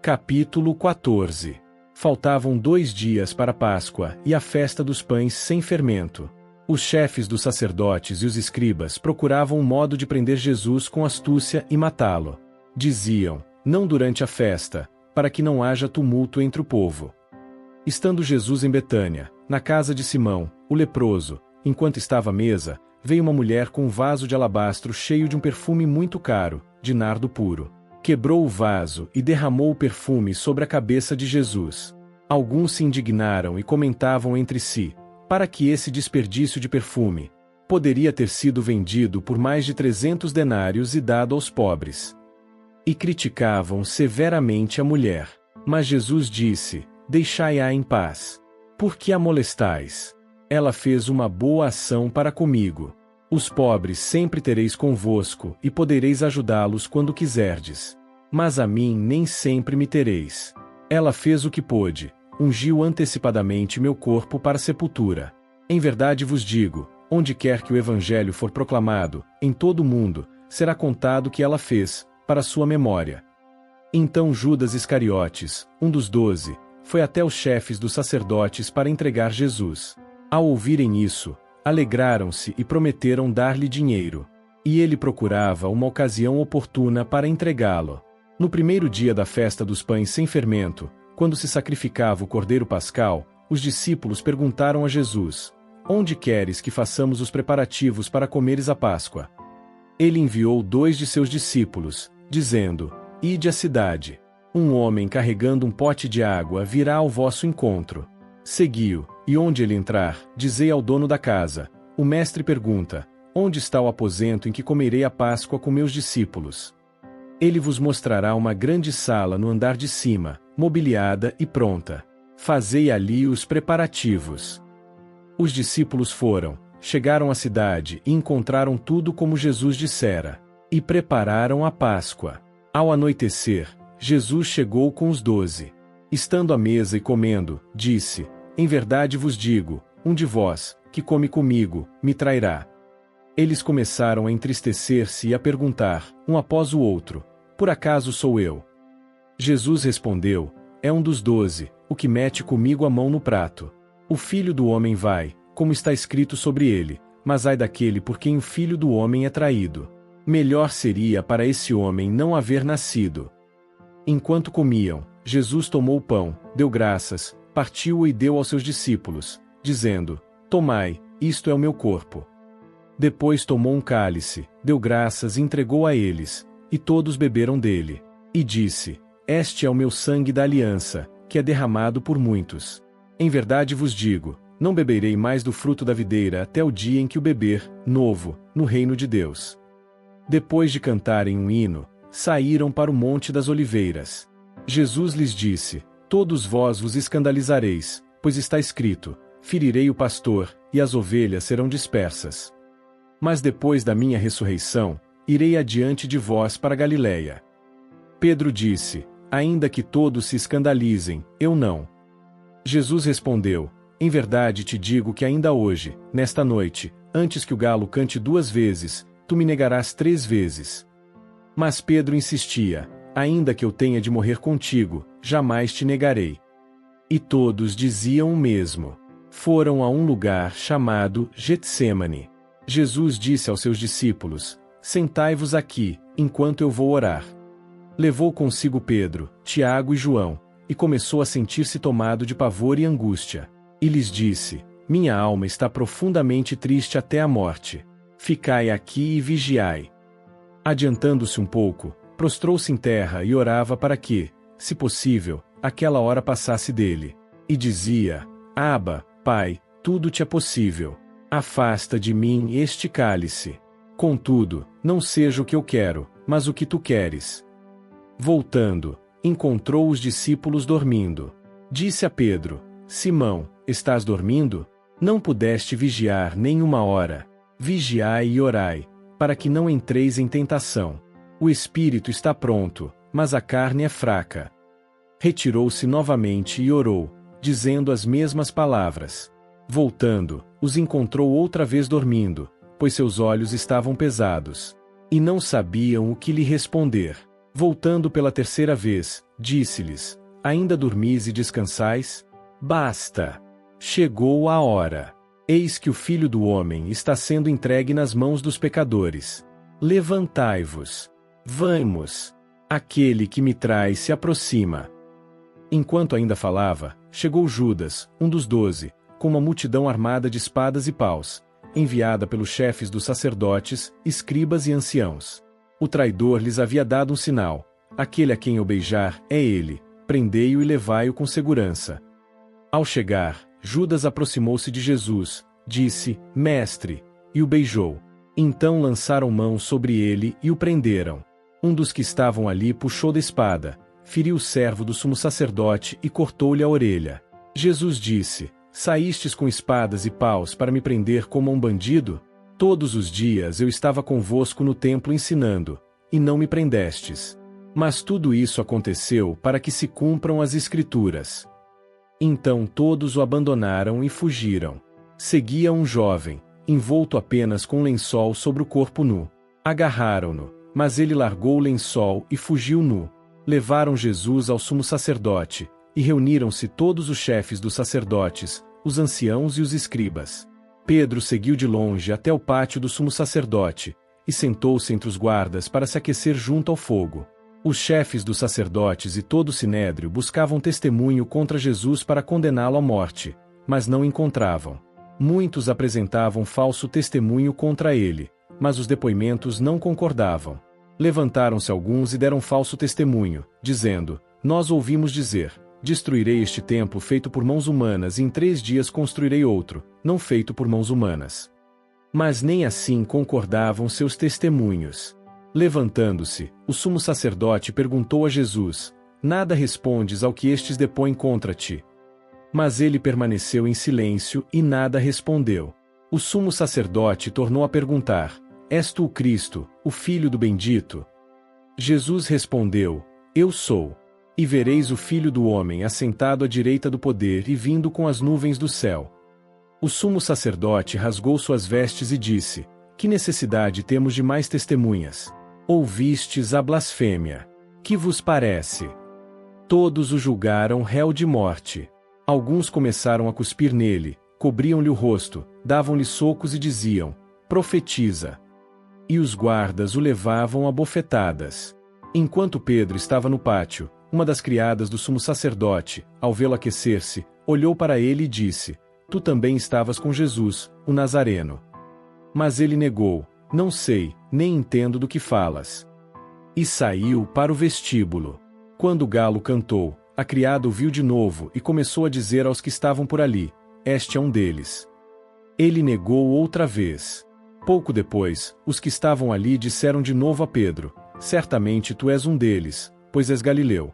Capítulo 14. Faltavam 2 dias para a Páscoa e a festa dos pães sem fermento. Os chefes dos sacerdotes e os escribas procuravam um modo de prender Jesus com astúcia e matá-lo. Diziam, não durante a festa, para que não haja tumulto entre o povo. Estando Jesus em Betânia, na casa de Simão, o leproso, enquanto estava à mesa, veio uma mulher com um vaso de alabastro cheio de um perfume muito caro, de nardo puro. Quebrou o vaso e derramou o perfume sobre a cabeça de Jesus. Alguns se indignaram e comentavam entre si, para que esse desperdício de perfume poderia ter sido vendido por mais de 300 denários e dado aos pobres. E criticavam severamente a mulher. Mas Jesus disse, deixai-a em paz. Por que a molestais? Ela fez uma boa ação para comigo. Os pobres sempre tereis convosco e podereis ajudá-los quando quiserdes. Mas a mim nem sempre me tereis. Ela fez o que pôde, ungiu antecipadamente meu corpo para a sepultura. Em verdade vos digo, onde quer que o evangelho for proclamado, em todo o mundo, será contado o que ela fez, para sua memória. Então Judas Iscariotes, um dos 12, foi até os chefes dos sacerdotes para entregar Jesus. Ao ouvirem isso, alegraram-se e prometeram dar-lhe dinheiro. E ele procurava uma ocasião oportuna para entregá-lo. No primeiro dia da festa dos pães sem fermento, quando se sacrificava o cordeiro pascal, os discípulos perguntaram a Jesus, onde queres que façamos os preparativos para comeres a Páscoa? Ele enviou 2 de seus discípulos, dizendo, ide à cidade. Um homem carregando um pote de água virá ao vosso encontro. Segui-o, e onde ele entrar, dizei ao dono da casa, o mestre pergunta, onde está o aposento em que comerei a Páscoa com meus discípulos? Ele vos mostrará uma grande sala no andar de cima, mobiliada e pronta. Fazei ali os preparativos. Os discípulos foram, chegaram à cidade e encontraram tudo como Jesus dissera, e prepararam a Páscoa. Ao anoitecer, Jesus chegou com os 12. Estando à mesa e comendo, disse, em verdade vos digo, um de vós, que come comigo, me trairá. Eles começaram a entristecer-se e a perguntar, um após o outro, por acaso sou eu? Jesus respondeu, é um dos 12, o que mete comigo a mão no prato. O Filho do Homem vai, como está escrito sobre ele, mas ai daquele por quem o Filho do Homem é traído. Melhor seria para esse homem não haver nascido. Enquanto comiam, Jesus tomou o pão, deu graças, partiu-o e deu aos seus discípulos, dizendo, tomai, isto é o meu corpo. Depois tomou um cálice, deu graças e entregou a eles, e todos beberam dele. E disse, este é o meu sangue da aliança, que é derramado por muitos. Em verdade vos digo, não beberei mais do fruto da videira até o dia em que o beber, novo, no reino de Deus. Depois de cantarem um hino, saíram para o Monte das Oliveiras. Jesus lhes disse, todos vós vos escandalizareis, pois está escrito, ferirei o pastor, e as ovelhas serão dispersas. Mas depois da minha ressurreição, irei adiante de vós para Galiléia. Pedro disse, ainda que todos se escandalizem, eu não. Jesus respondeu, em verdade te digo que ainda hoje, nesta noite, antes que o galo cante 2 vezes, tu me negarás 3 vezes. Mas Pedro insistia, ainda que eu tenha de morrer contigo, jamais te negarei. E todos diziam o mesmo. Foram a um lugar chamado Getsêmani. Jesus disse aos seus discípulos, sentai-vos aqui, enquanto eu vou orar. Levou consigo Pedro, Tiago e João, e começou a sentir-se tomado de pavor e angústia. E lhes disse, minha alma está profundamente triste até a morte. Ficai aqui e vigiai. Adiantando-se um pouco, prostrou-se em terra e orava para que, se possível, aquela hora passasse dele. E dizia: Abba, Pai, tudo te é possível. Afasta de mim este cálice. Contudo, não seja o que eu quero, mas o que tu queres. Voltando, encontrou os discípulos dormindo. Disse a Pedro: Simão, estás dormindo? Não pudeste vigiar nem uma hora. Vigiai e orai, para que não entreis em tentação. O espírito está pronto, mas a carne é fraca. Retirou-se novamente e orou, dizendo as mesmas palavras. Voltando, os encontrou outra vez dormindo, pois seus olhos estavam pesados. E não sabiam o que lhe responder. Voltando pela terceira vez, disse-lhes: Ainda dormis e descansais? Basta! Chegou a hora. Eis que o Filho do Homem está sendo entregue nas mãos dos pecadores. Levantai-vos. Vamos! Aquele que me traz se aproxima. Enquanto ainda falava, chegou Judas, um dos 12, com uma multidão armada de espadas e paus, enviada pelos chefes dos sacerdotes, escribas e anciãos. O traidor lhes havia dado um sinal: aquele a quem eu beijar é ele, prendei-o e levai-o com segurança. Ao chegar, Judas aproximou-se de Jesus, disse: Mestre, e o beijou. Então lançaram mão sobre ele e o prenderam. Um dos que estavam ali puxou da espada, feriu o servo do sumo sacerdote e cortou-lhe a orelha. Jesus disse: Saístes com espadas e paus para me prender como um bandido? Todos os dias eu estava convosco no templo ensinando, e não me prendestes. Mas tudo isso aconteceu para que se cumpram as Escrituras. Então todos o abandonaram e fugiram. Seguia um jovem, envolto apenas com um lençol sobre o corpo nu. Agarraram-no, mas ele largou o lençol e fugiu nu. Levaram Jesus ao sumo sacerdote, e reuniram-se todos os chefes dos sacerdotes, os anciãos e os escribas. Pedro seguiu de longe até o pátio do sumo sacerdote, e sentou-se entre os guardas para se aquecer junto ao fogo. Os chefes dos sacerdotes e todo o sinédrio buscavam testemunho contra Jesus para condená-lo à morte, mas não encontravam. Muitos apresentavam falso testemunho contra ele, mas os depoimentos não concordavam. Levantaram-se alguns e deram falso testemunho, dizendo: Nós ouvimos dizer: Destruirei este templo feito por mãos humanas e em 3 dias construirei outro, não feito por mãos humanas. Mas nem assim concordavam seus testemunhos. Levantando-se, o sumo sacerdote perguntou a Jesus: Nada respondes ao que estes depõem contra ti? Mas ele permaneceu em silêncio e nada respondeu. O sumo sacerdote tornou a perguntar: És tu o Cristo, o Filho do Bendito? Jesus respondeu: Eu sou. E vereis o Filho do Homem assentado à direita do poder e vindo com as nuvens do céu. O sumo sacerdote rasgou suas vestes e disse: Que necessidade temos de mais testemunhas? Ouvistes a blasfêmia. Que vos parece? Todos o julgaram réu de morte. Alguns começaram a cuspir nele, cobriam-lhe o rosto, davam-lhe socos e diziam: Profetiza. E os guardas o levavam a bofetadas. Enquanto Pedro estava no pátio, uma das criadas do sumo sacerdote, ao vê-lo aquecer-se, olhou para ele e disse: Tu também estavas com Jesus, o Nazareno. Mas ele negou: Não sei, nem entendo do que falas. E saiu para o vestíbulo. Quando o galo cantou, a criada o viu de novo e começou a dizer aos que estavam por ali: Este é um deles. Ele negou outra vez. Pouco depois, os que estavam ali disseram de novo a Pedro: Certamente tu és um deles, pois és galileu.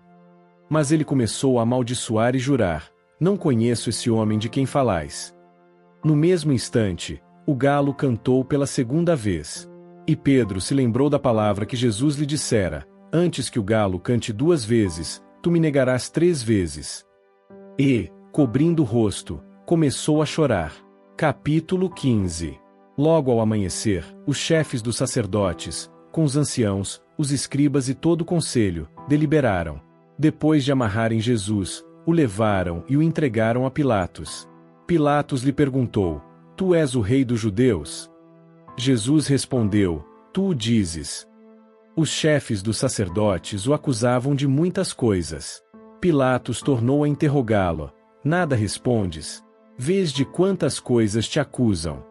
Mas ele começou a amaldiçoar e jurar: Não conheço esse homem de quem falais. No mesmo instante, o galo cantou pela segunda vez. E Pedro se lembrou da palavra que Jesus lhe dissera: Antes que o galo cante 2 vezes, tu me negarás 3 vezes. E, cobrindo o rosto, começou a chorar. Capítulo 15. Logo ao amanhecer, os chefes dos sacerdotes, com os anciãos, os escribas e todo o conselho, deliberaram. Depois de amarrarem Jesus, o levaram e o entregaram a Pilatos. Pilatos lhe perguntou: Tu és o rei dos judeus? Jesus respondeu: Tu o dizes. Os chefes dos sacerdotes o acusavam de muitas coisas. Pilatos tornou a interrogá-lo: Nada respondes? Vês de quantas coisas te acusam?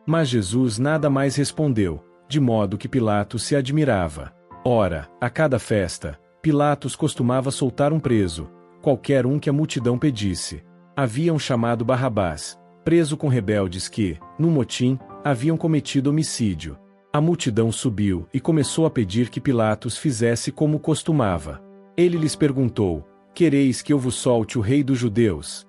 Mas Jesus nada mais respondeu, de modo que Pilatos se admirava. Ora, a cada festa, Pilatos costumava soltar um preso, qualquer um que a multidão pedisse. Haviam chamado Barrabás, preso com rebeldes que, no motim, haviam cometido homicídio. A multidão subiu e começou a pedir que Pilatos fizesse como costumava. Ele lhes perguntou: quereis que eu vos solte o rei dos judeus?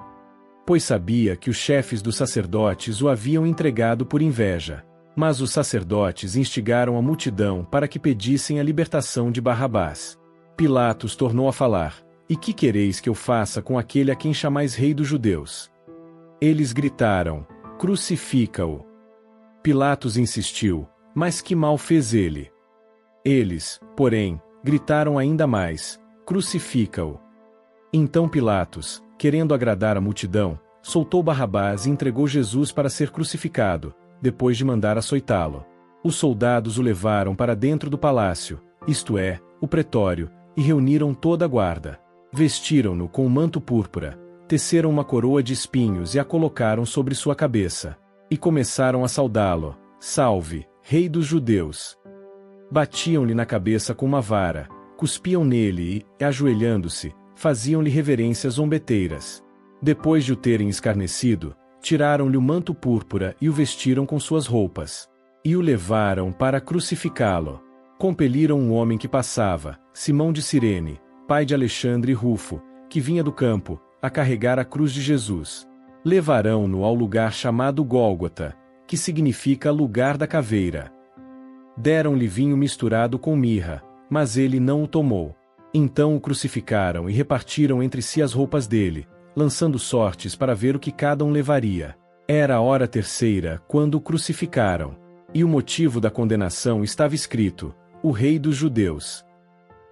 Pois sabia que os chefes dos sacerdotes o haviam entregado por inveja. Mas os sacerdotes instigaram a multidão para que pedissem a libertação de Barrabás. Pilatos tornou a falar: e que quereis que eu faça com aquele a quem chamais rei dos judeus? Eles gritaram: crucifica-o. Pilatos insistiu: mas que mal fez ele? Eles, porém, gritaram ainda mais: crucifica-o. Então Pilatos, querendo agradar a multidão, soltou Barrabás e entregou Jesus para ser crucificado, depois de mandar açoitá-lo. Os soldados o levaram para dentro do palácio, isto é, o pretório, e reuniram toda a guarda. Vestiram-no com um manto púrpura, teceram uma coroa de espinhos e a colocaram sobre sua cabeça. E começaram a saudá-lo: salve, rei dos judeus! Batiam-lhe na cabeça com uma vara, cuspiam nele e, ajoelhando-se, faziam-lhe reverências zombeteiras. Depois de o terem escarnecido, tiraram-lhe o manto púrpura e o vestiram com suas roupas. E o levaram para crucificá-lo. Compeliram um homem que passava, Simão de Cirene, pai de Alexandre e Rufo, que vinha do campo, a carregar a cruz de Jesus. Levarão-no ao lugar chamado Gólgota, que significa lugar da caveira. Deram-lhe vinho misturado com mirra, mas ele não o tomou. Então o crucificaram e repartiram entre si as roupas dele, lançando sortes para ver o que cada um levaria. Era a hora terceira quando o crucificaram. E o motivo da condenação estava escrito: o rei dos judeus.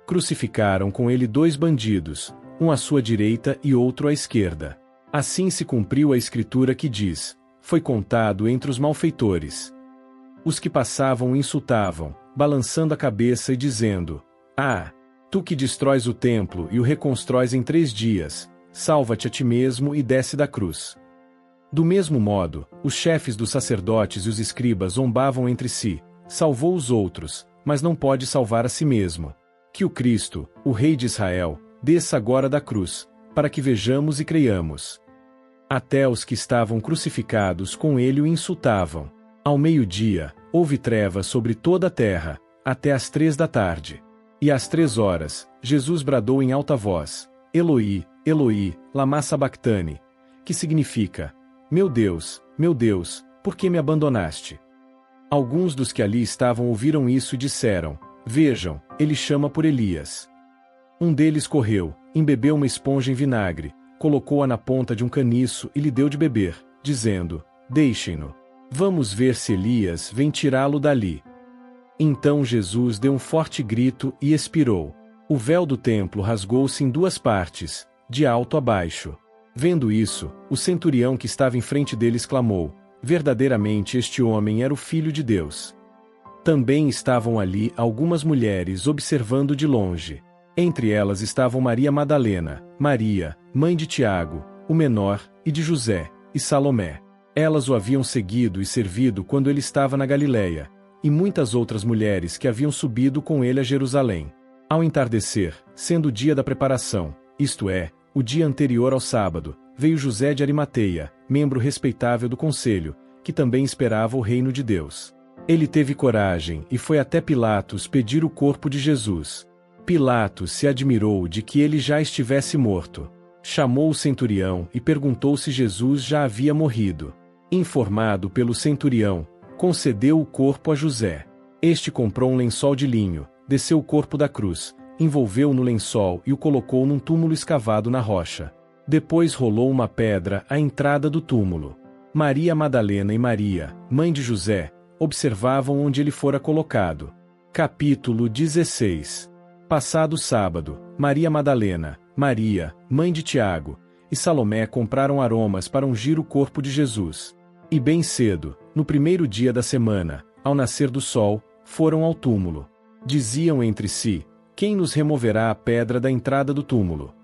Crucificaram com ele 2 bandidos, um à sua direita e outro à esquerda. Assim se cumpriu a escritura que diz: foi contado entre os malfeitores. Os que passavam o insultavam, balançando a cabeça e dizendo: ah, tu que destróis o templo e o reconstróis em 3 dias, salva-te a ti mesmo e desce da cruz. Do mesmo modo, os chefes dos sacerdotes e os escribas zombavam entre si: salvou os outros, mas não pode salvar a si mesmo. Que o Cristo, o Rei de Israel, desça agora da cruz, para que vejamos e creiamos. Até os que estavam crucificados com ele o insultavam. Ao meio-dia, houve trevas sobre toda a terra, até às 3 da tarde. E às 3 horas, Jesus bradou em alta voz: Eloi, Eloi, lama sabactani, que significa: meu Deus, por que me abandonaste? Alguns dos que ali estavam ouviram isso e disseram: vejam, ele chama por Elias. Um deles correu, embebeu uma esponja em vinagre, colocou-a na ponta de um caniço e lhe deu de beber, dizendo: deixem-no. Vamos ver se Elias vem tirá-lo dali. Então Jesus deu um forte grito e expirou. O véu do templo rasgou-se em 2 partes, de alto a baixo. Vendo isso, o centurião que estava em frente deles clamou: verdadeiramente este homem era o Filho de Deus. Também estavam ali algumas mulheres observando de longe. Entre elas estavam Maria Madalena, Maria, mãe de Tiago, o menor, e de José, e Salomé. Elas o haviam seguido e servido quando ele estava na Galiléia, e muitas outras mulheres que haviam subido com ele a Jerusalém. Ao entardecer, sendo o dia da preparação, isto é, o dia anterior ao sábado, veio José de Arimateia, membro respeitável do conselho, que também esperava o reino de Deus. Ele teve coragem e foi até Pilatos pedir o corpo de Jesus. Pilatos se admirou de que ele já estivesse morto. Chamou o centurião e perguntou se Jesus já havia morrido. Informado pelo centurião, concedeu o corpo a José. Este comprou um lençol de linho, desceu o corpo da cruz, envolveu-o no lençol e o colocou num túmulo escavado na rocha. Depois rolou uma pedra à entrada do túmulo. Maria Madalena e Maria, mãe de José, observavam onde ele fora colocado. Capítulo 16. Passado o sábado, Maria Madalena, Maria, mãe de Tiago, e Salomé compraram aromas para ungir o corpo de Jesus. E bem cedo, no primeiro dia da semana, ao nascer do sol, foram ao túmulo. Diziam entre si: quem nos removerá a pedra da entrada do túmulo?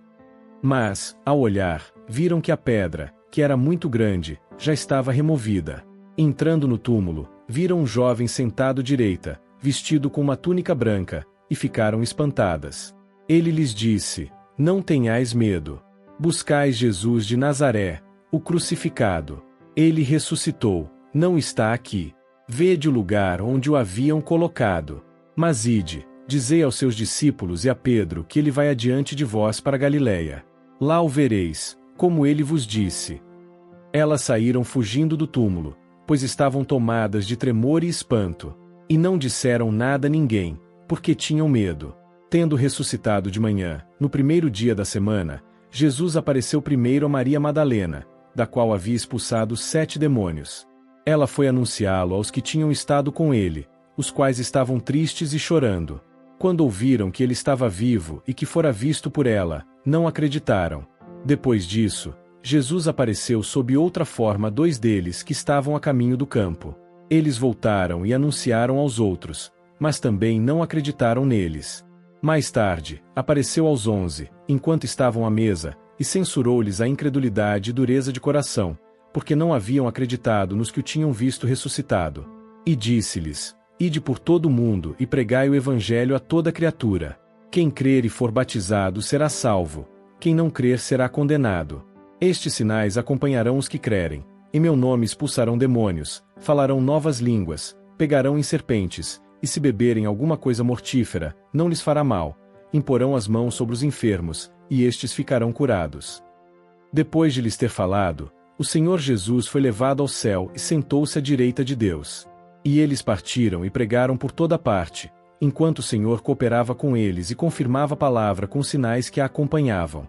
Mas, ao olhar, viram que a pedra, que era muito grande, já estava removida. Entrando no túmulo, viram um jovem sentado à direita, vestido com uma túnica branca, e ficaram espantadas. Ele lhes disse: Não tenhais medo. Buscais Jesus de Nazaré, o crucificado. Ele ressuscitou, não está aqui. Vede o lugar onde o haviam colocado. Mas ide, dizei aos seus discípulos e a Pedro que ele vai adiante de vós para Galiléia. Lá o vereis, como ele vos disse. Elas saíram fugindo do túmulo, pois estavam tomadas de tremor e espanto, e não disseram nada a ninguém, porque tinham medo. Tendo ressuscitado de manhã, no primeiro dia da semana, Jesus apareceu primeiro a Maria Madalena, da qual havia expulsado 7 demônios. Ela foi anunciá-lo aos que tinham estado com ele, os quais estavam tristes e chorando. Quando ouviram que ele estava vivo e que fora visto por ela, não acreditaram. Depois disso, Jesus apareceu sob outra forma a 2 deles que estavam a caminho do campo. Eles voltaram e anunciaram aos outros, mas também não acreditaram neles. Mais tarde, apareceu aos 11, enquanto estavam à mesa, e censurou-lhes a incredulidade e dureza de coração, porque não haviam acreditado nos que o tinham visto ressuscitado. E disse-lhes: Ide por todo o mundo e pregai o evangelho a toda criatura. Quem crer e for batizado será salvo, quem não crer será condenado. Estes sinais acompanharão os que crerem. Em meu nome expulsarão demônios, falarão novas línguas, pegarão em serpentes, e se beberem alguma coisa mortífera, não lhes fará mal. Imporão as mãos sobre os enfermos, e estes ficarão curados. Depois de lhes ter falado, o Senhor Jesus foi levado ao céu e sentou-se à direita de Deus. E eles partiram e pregaram por toda parte, enquanto o Senhor cooperava com eles e confirmava a palavra com sinais que a acompanhavam.